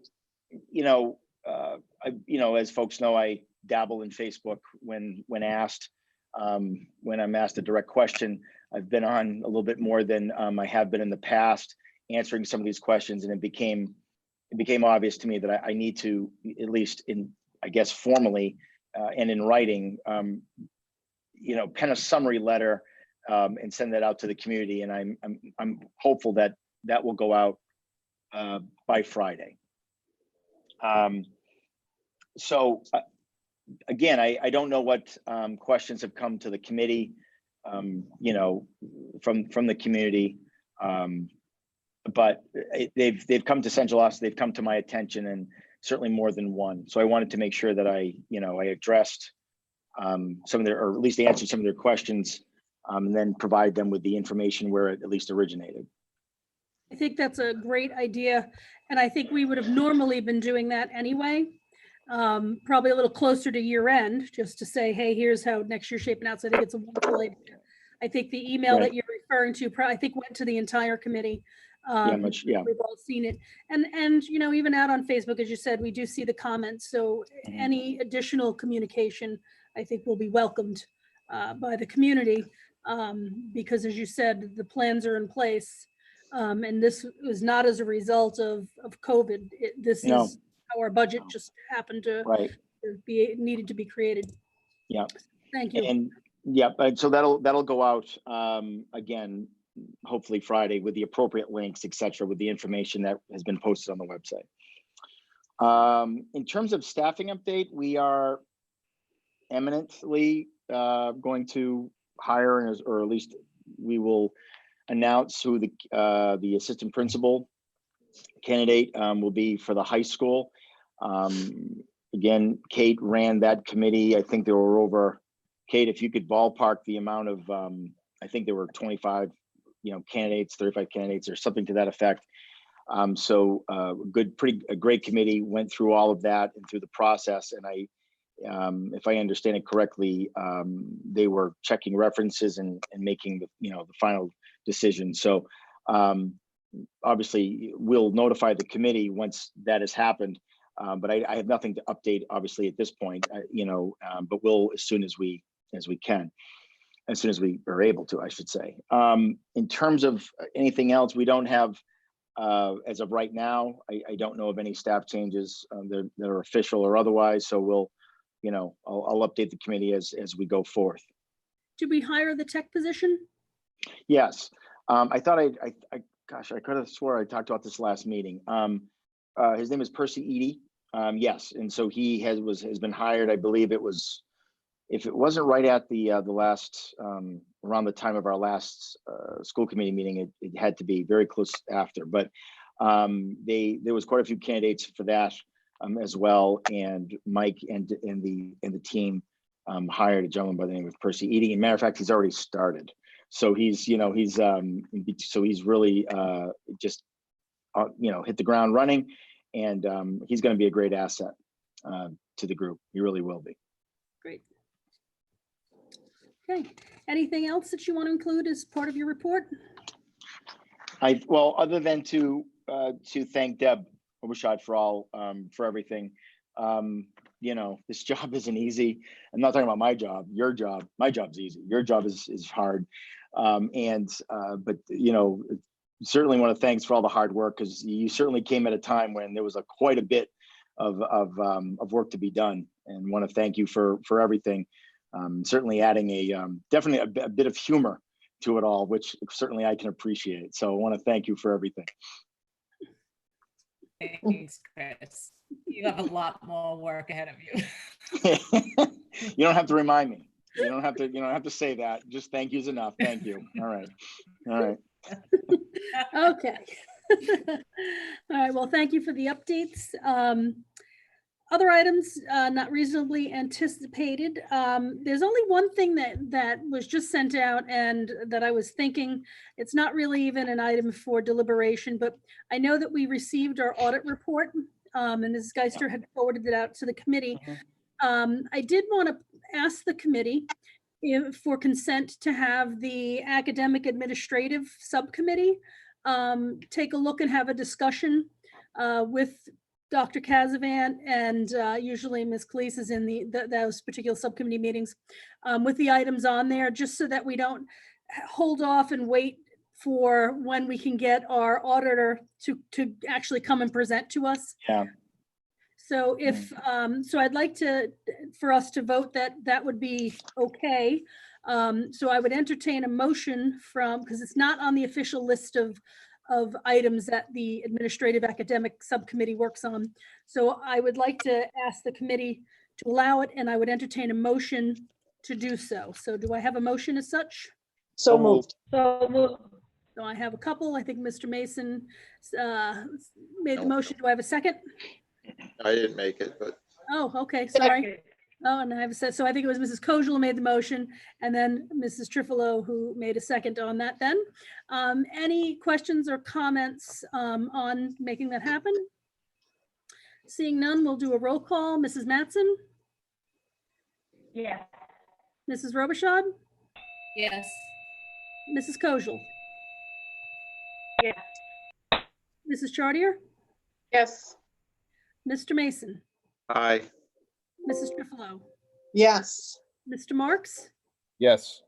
as folks know, I dabble in Facebook when asked. When I'm asked a direct question, I've been on a little bit more than I have been in the past, answering some of these questions, and it became obvious to me that I need to, at least formally and in writing, kind of summary letter and send that out to the community. And I'm hopeful that will go out by Friday. So again, I don't know what questions have come to the committee, from the community, but they've come to central office, they've come to my attention, and certainly more than one. So I wanted to make sure that I addressed some of their, or at least answered some of their questions, and then provide them with the information where it at least originated. I think that's a great idea. And I think we would have normally been doing that anyway, probably a little closer to year end, just to say, hey, here's how next year's shaping out. So I think it's a wonderful idea. I think the email that you're referring to, I think went to the entire committee. We've all seen it. And even out on Facebook, as you said, we do see the comments. So any additional communication, I think, will be welcomed by the community, because as you said, the plans are in place. And this was not as a result of COVID. This is how our budget just happened to needed to be created. Yeah. Thank you. And so that'll go out again, hopefully Friday, with the appropriate links, et cetera, with the information that has been posted on the website. In terms of staffing update, we are eminently going to hire, or at least we will announce who the assistant principal candidate will be for the high school. Again, Kate ran that committee. I think there were over, Kate, if you could ballpark the amount of, I think there were 25, candidates, 35 candidates, or something to that effect. So a great committee, went through all of that and through the process. And if I understand it correctly, they were checking references and making the final decision. So obviously we'll notify the committee once that has happened. But I have nothing to update, obviously, at this point, but we'll, as soon as we can, as soon as we are able to, I should say. In terms of anything else, we don't have, as of right now, I don't know of any staff changes that are official or otherwise. So we'll, I'll update the committee as we go forth. Did we hire the tech position? Yes. I thought gosh, I could have swore I talked about this last meeting. His name is Percy Edie. Yes, and so he has been hired. I believe it was, if it wasn't right at the last around the time of our last school committee meeting, it had to be very close after. But there was quite a few candidates for that as well. And Mike and the team hired a gentleman by the name of Percy Edie. And matter of fact, he's already started. So he's really just hit the ground running. And he's going to be a great asset to the group. He really will be. Great. Okay. Anything else that you want to include as part of your report? Well, other than to thank Deb Obershot for everything. This job isn't easy. I'm not talking about my job, your job. My job's easy. Your job is hard. But certainly want to thanks for all the hard work, because you certainly came at a time when there was quite a bit of work to be done, and want to thank you for everything. Certainly adding definitely a bit of humor to it all, which certainly I can appreciate. So I want to thank you for everything. Thanks, Chris. You have a lot more work ahead of you. You don't have to remind me. You don't have to say that. Just thank you's enough. Thank you. All right. All right. Okay. All right, well, thank you for the updates. Other items not reasonably anticipated. There's only one thing that was just sent out and that I was thinking, it's not really even an item for deliberation, but I know that we received our audit report, and Mrs. Geister had forwarded it out to the committee. I did want to ask the committee for consent to have the academic administrative subcommittee take a look and have a discussion with Dr. Casavan, and usually Ms. Calise is in those particular subcommittee meetings with the items on there, just so that we don't hold off and wait for when we can get our auditor to actually come and present to us. Yeah. So if, so I'd like for us to vote that would be okay. So I would entertain a motion because it's not on the official list of items that the administrative academic subcommittee works on. So I would like to ask the committee to allow it, and I would entertain a motion to do so. So do I have a motion as such? So moved. So I have a couple. I think Mr. Mason made the motion. Do I have a second? I didn't make it, but Oh, okay, sorry. Oh, and I have said, so I think it was Mrs. Kojal who made the motion, and then Mrs. Trifilo who made a second on that then. Any questions or comments on making that happen? Seeing none, we'll do a roll call. Mrs. Mattson, Yes. Mrs. Robichaud, Yes. Mrs. Kojal, Yes. Mrs. Chartier, Yes. Mr. Mason, aye. Mrs. Trifilo, Yes. Mr. Marks, Yes.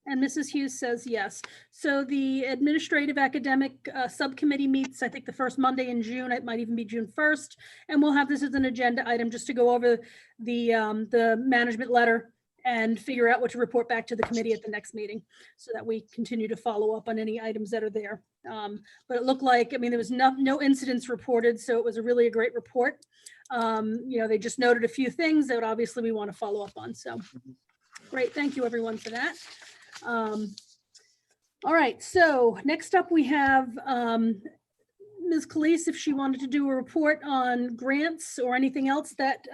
and Mrs. Hughes says yes. So the administrative academic subcommittee meets, I think, the first Monday in June. It might even be June 1st. And we'll have this as an agenda item just to go over the management letter and figure out what to report back to the committee at the next meeting so that we continue to follow up on any items that are there. But it looked like, I mean, there was no incidents reported, so it was a great report. You know, they just noted a few things that obviously we want to follow up on. So great. Thank you, everyone, for that. All right. So next up we have Ms. Calise, if she wanted to do a report on grants or anything else that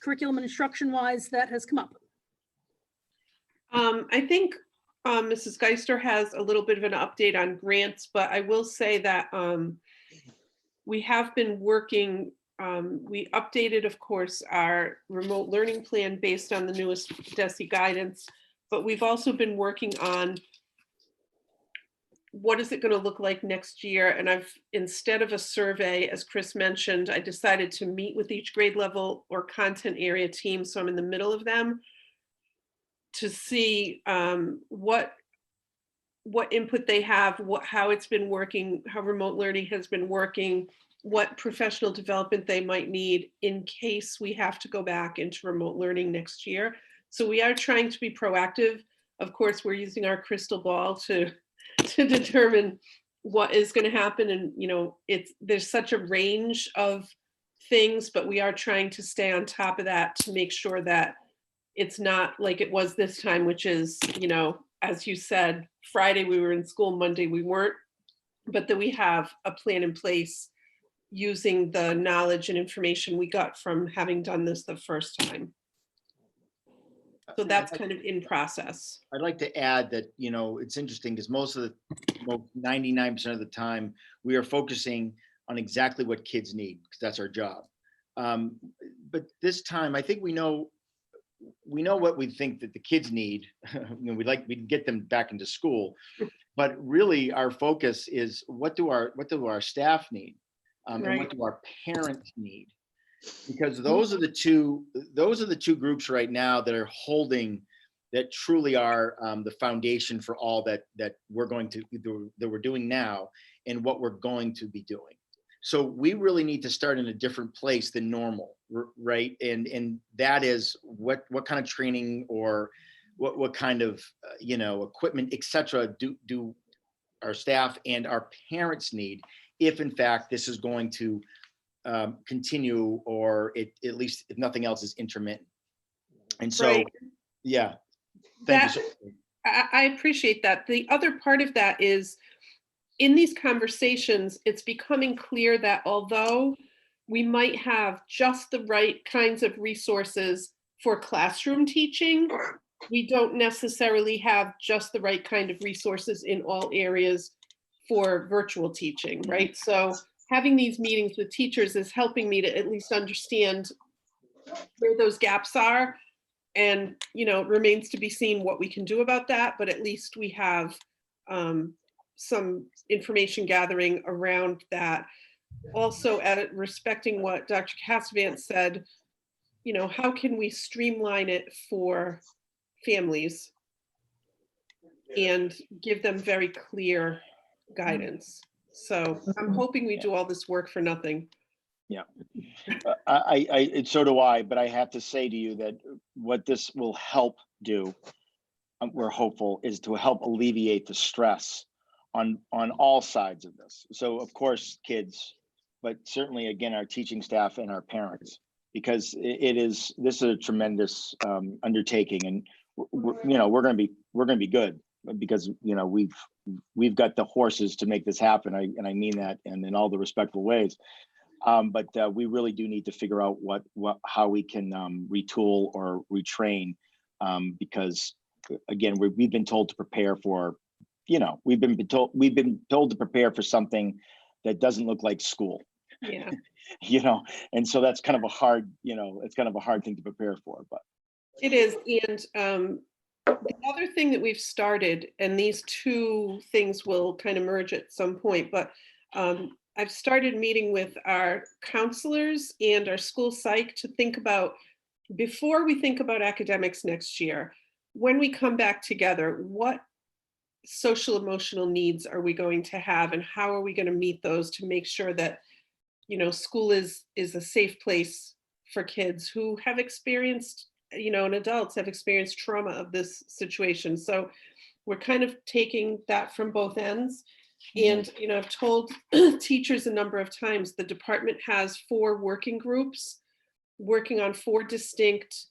curriculum and instruction wise that has come up. I think Mrs. Geister has a little bit of an update on grants, but I will say that we have been working, we updated, of course, our remote learning plan based on the newest DESE guidance, but we've also been working on what is it going to look like next year. And instead of a survey, as Chris mentioned, I decided to meet with each grade level or content area team, so I'm in the middle of them, to see what input they have, how it's been working, how remote learning has been working, what professional development they might need in case we have to go back into remote learning next year. So we are trying to be proactive. Of course, we're using our crystal ball to determine what is going to happen. And, you know, there's such a range of things, but we are trying to stay on top of that to make sure that it's not like it was this time, which is, you know, as you said, Friday we were in school, Monday we weren't, but that we have a plan in place using the knowledge and information we got from having done this the first time. So that's kind of in process. I'd like to add that, you know, it's interesting because 99% of the time we are focusing on exactly what kids need because that's our job. But this time, I think we know what we think that the kids need. You know, we'd get them back into school, but really our focus is what do our staff need, and what do our parents need? Because those are the two groups right now that are holding, that truly are the foundation for all that we're doing now and what we're going to be doing. So we really need to start in a different place than normal, right? And that is what kind of training or what kind of you know, equipment, etc. do our staff and our parents need if in fact this is going to continue, or it, at least if nothing else, is intermittent. And so, Right. yeah, thank you. I appreciate that. The other part of that is, in these conversations, it's becoming clear that although we might have just the right kinds of resources for classroom teaching, we don't necessarily have just the right kind of resources in all areas for virtual teaching, right? So having these meetings with teachers is helping me to at least understand where those gaps are. And, you know, it remains to be seen what we can do about that, but at least we have some information gathering around that. Also, respecting what Dr. Cassavant said, you know, how can we streamline it for families and give them very clear guidance? So I'm hoping we do all this work for nothing. Yeah, so do I, but I have to say to you that what this will help do, we're hopeful, is to help alleviate the stress on all sides of this. So of course, kids, but certainly again, our teaching staff and our parents, because this is a tremendous undertaking, and we're going to be good, because we've got the horses to make this happen. And I mean that, and in all the respectful ways. But we really do need to figure out how we can retool or retrain, because again, we've been told to prepare for, we've been told to prepare for something that doesn't look like school. Yeah. And so that's kind of a hard, it's kind of a hard thing to prepare for. But it is. And the other thing that we've started, and these two things will kind of merge at some point, but I've started meeting with our counselors and our school psych to think about, before we think about academics next year, when we come back together, what social emotional needs are we going to have, and how are we going to meet those to make sure that, school is a safe place for kids who have experienced, and adults have experienced trauma of this situation. So we're kind of taking that from both ends. And, I've told teachers a number of times, the department has 4 working groups working on 4 distinct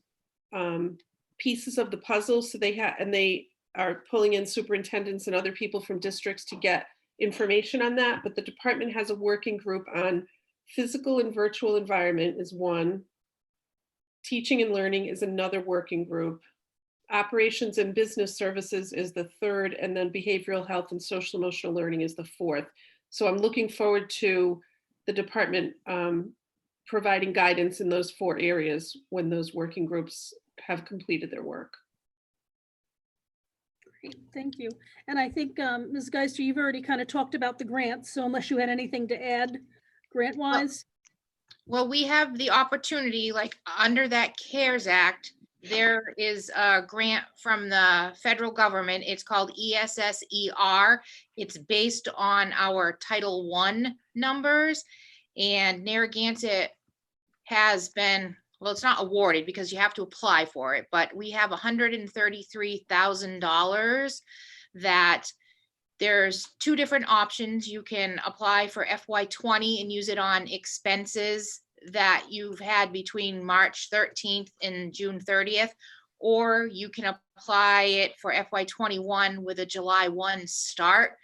pieces of the puzzle. So they are pulling in superintendents and other people from districts to get information on that. But the department has a working group on physical and virtual environment is one. Teaching and learning is another working group. Operations and business services is the third, and then behavioral health and social emotional learning is the fourth. So I'm looking forward to the department providing guidance in those 4 areas when those working groups have completed their work. Great, thank you. And I think, Ms. Geister, you've already kind of talked about the grants, so unless you had anything to add grant-wise. Well, we have the opportunity, like under that CARES Act, there is a grant from the federal government. It's called ESSER. It's based on our Title I numbers, and Narragansett has been, well, it's not awarded because you have to apply for it, but we have $133,000 that there's 2 different options. You can apply for FY20 and use it on expenses that you've had between March 13th and June 30th, or you can apply it for FY21 with a July 1 start,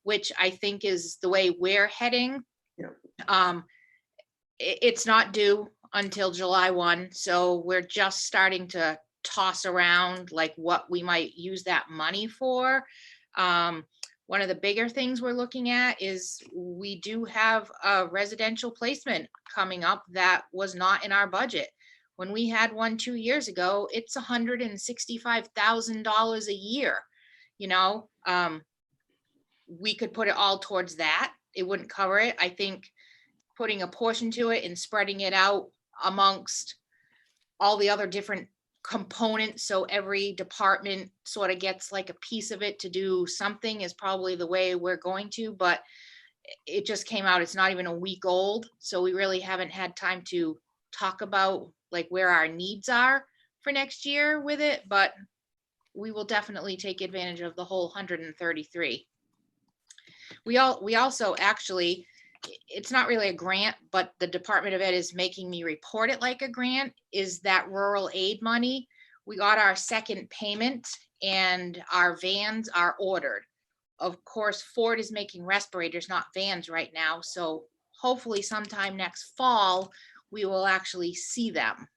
which I think is the way we're heading. Yeah. It's not due until July 1, so we're just starting to toss around like what we might use that money for. One of the bigger things we're looking at is we do have a residential placement coming up that was not in our budget. When we had one 2 years ago, it's $165,000 a year. We could put it all towards that. It wouldn't cover it. I think putting a portion to it and spreading it out amongst all the other different components, so every department sort of gets like a piece of it to do something, is probably the way we're going to. But it just came out, it's not even a week old, so we really haven't had time to talk about like where our needs are for next year with it, but we will definitely take advantage of the whole 133. We also actually it's not really a grant, but the Department of Ed is making me report it like a grant, is that rural aid money. We got our second payment and our vans are ordered. Of course, Ford is making respirators, not vans right now. So hopefully sometime next fall, we will actually see them.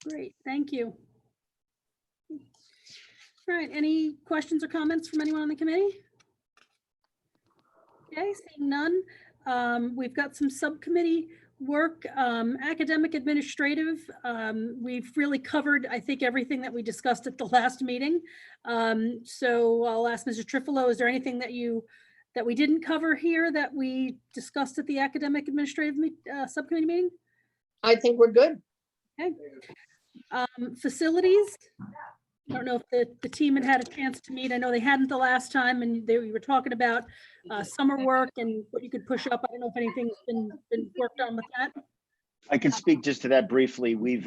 Great, thank you. All right, any questions or comments from anyone on the committee? Okay, seeing none. We've got some subcommittee work, academic administrative. We've really covered, I think, everything that we discussed at the last meeting. So I'll ask Mr. Trifilo, is there anything that we didn't cover here that we discussed at the academic administrative subcommittee meeting? I think we're good. Okay. Facilities. I don't know if the team had a chance to meet. I know they hadn't the last time, and we were talking about summer work and what you could push up. I don't know if anything's been worked on with that. I can speak just to that briefly. We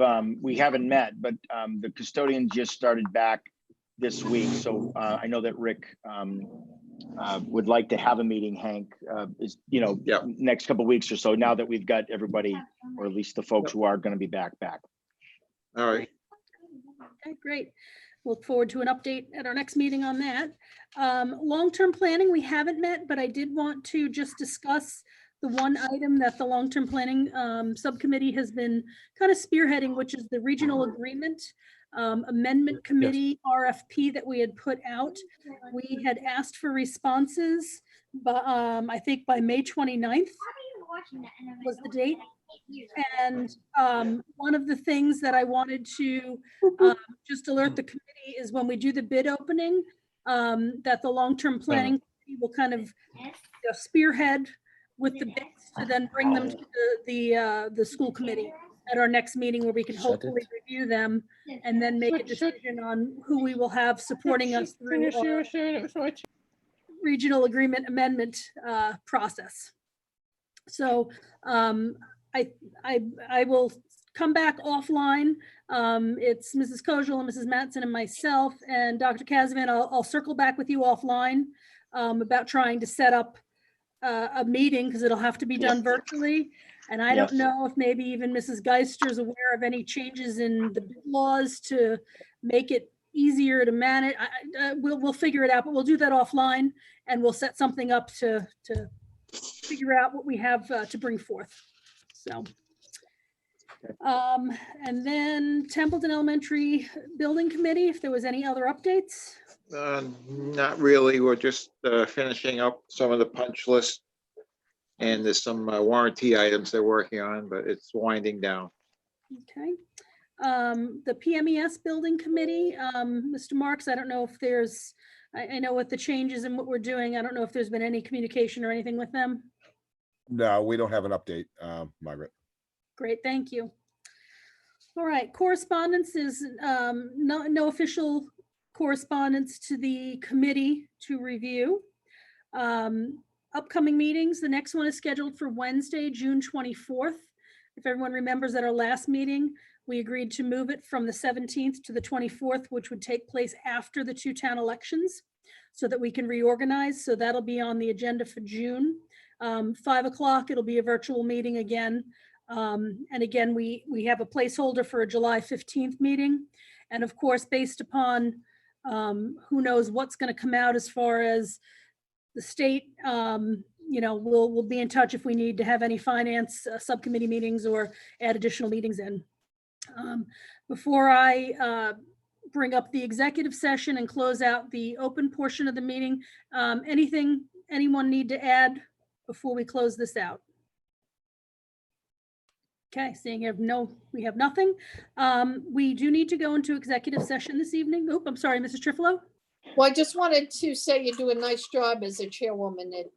haven't met, but the custodian just started back this week. So I know that Rick would like to have a meeting, Hank, next couple of weeks or so, now that we've got everybody, or at least the folks who are going to be back. All right. Okay, great. Look forward to an update at our next meeting on that. Long-term planning, we haven't met, but I did want to just discuss the one item that the long-term planning subcommittee has been kind of spearheading, which is the regional agreement amendment committee RFP that we had put out. We had asked for responses, but I think by May 29th was the date. And one of the things that I wanted to just alert the committee is when we do the bid opening, that the long-term planning committee will kind of spearhead with the bids to then bring them to the school committee at our next meeting, where we can hopefully review them and then make a decision on who we will have supporting us through our regional agreement amendment process. So I will come back offline. It's Mrs. Kojal and Mrs. Mattson and myself and Dr. Kazavan. I'll circle back with you offline about trying to set up a meeting, because it'll have to be done virtually. And I don't know if maybe even Mrs. Geister is aware of any changes in the bid laws to make it easier to manage. We'll figure it out, but we'll do that offline, and we'll set something up to figure out what we have to bring forth. So, and then Templeton Elementary Building Committee, if there was any other updates. Not really. We're just finishing up some of the punch list, and there's some warranty items they're working on, but it's winding down. Okay. The PMES Building Committee, Mr. Marks, I don't know if there's, I know with the changes in what we're doing, I don't know if there's been any communication or anything with them. No, we don't have an update, Margaret. Great, thank you. All right, correspondence is no official correspondence to the committee to review. Upcoming meetings, the next one is scheduled for Wednesday, June 24th. If everyone remembers at our last meeting, we agreed to move it from the 17th to the 24th, which would take place after the 2 town elections, so that we can reorganize. So that'll be on the agenda for June. 5 o'clock, it'll be a virtual meeting again. And again, we have a placeholder for a July 15th meeting. And of course, based upon who knows what's going to come out as far as the state, we'll be in touch if we need to have any finance subcommittee meetings or add additional meetings in. Before I bring up the executive session and close out the open portion of the meeting, anything anyone need to add before we close this out? Okay, seeing we have nothing. We do need to go into executive session this evening. Oh, I'm sorry, Mrs. Trifilo. Well, I just wanted to say you do a nice job as a chairwoman. It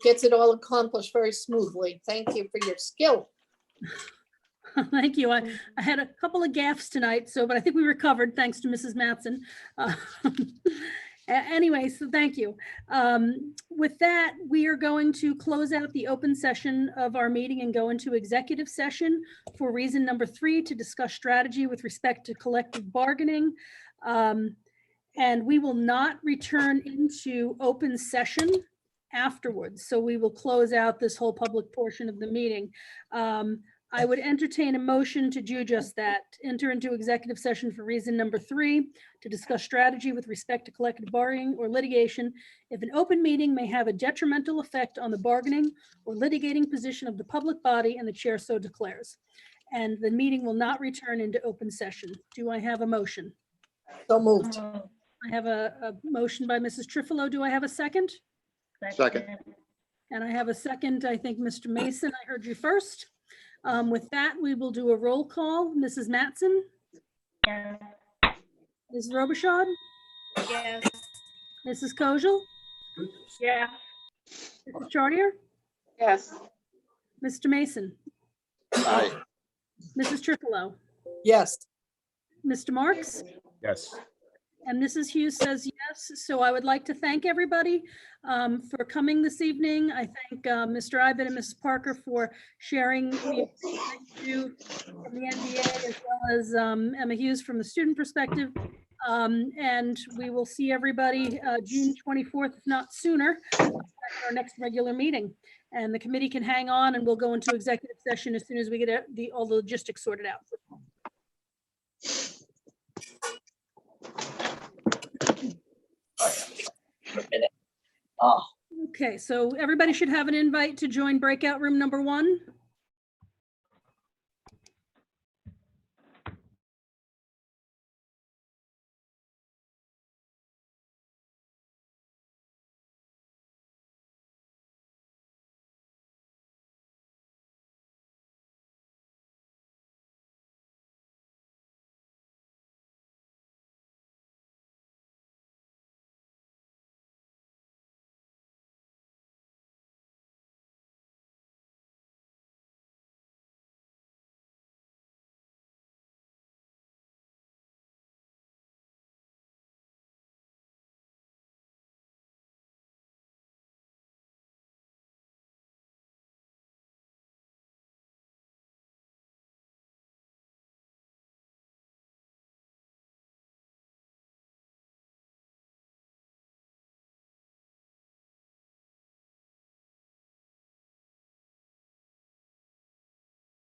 gets it all accomplished very smoothly. Thank you for your skill. Thank you. I had a couple of gaffes tonight, but I think we recovered thanks to Mrs. Mattson. Anyway, so thank you. With that, we are going to close out the open session of our meeting and go into executive session for reason number 3, to discuss strategy with respect to collective bargaining. And we will not return into open session afterwards. So we will close out this whole public portion of the meeting. I would entertain a motion to do just that. Enter into executive session for reason number 3, to discuss strategy with respect to collective bargaining or litigation if an open meeting may have a detrimental effect on the bargaining or litigating position of the public body and the chair so declares. And the meeting will not return into open session. Do I have a motion? So moved. I have a motion by Mrs. Trifilo. Do I have a second? Second. And I have a second, I think, Mr. Mason, I heard you first. With that, we will do a roll call. Mrs. Mattson? Yes. Mrs. Robichaud? Yes. Mrs. Kojal? Yeah. Mrs. Chartier? Yes. Mr. Mason? Aye. Mrs. Trifilo? Yes. Mr. Marks? Yes. And Mrs. Hughes says yes. So I would like to thank everybody for coming this evening. I thank Mr. Ivan and Mrs. Parker for sharing the view from the NDA, as well as Emma Hughes from the student perspective. And we will see everybody June 24th, if not sooner, at our next regular meeting. And the committee can hang on, and we'll go into executive session as soon as we get all the logistics sorted out. Oh. Okay, so everybody should have an invite to join breakout room number 1.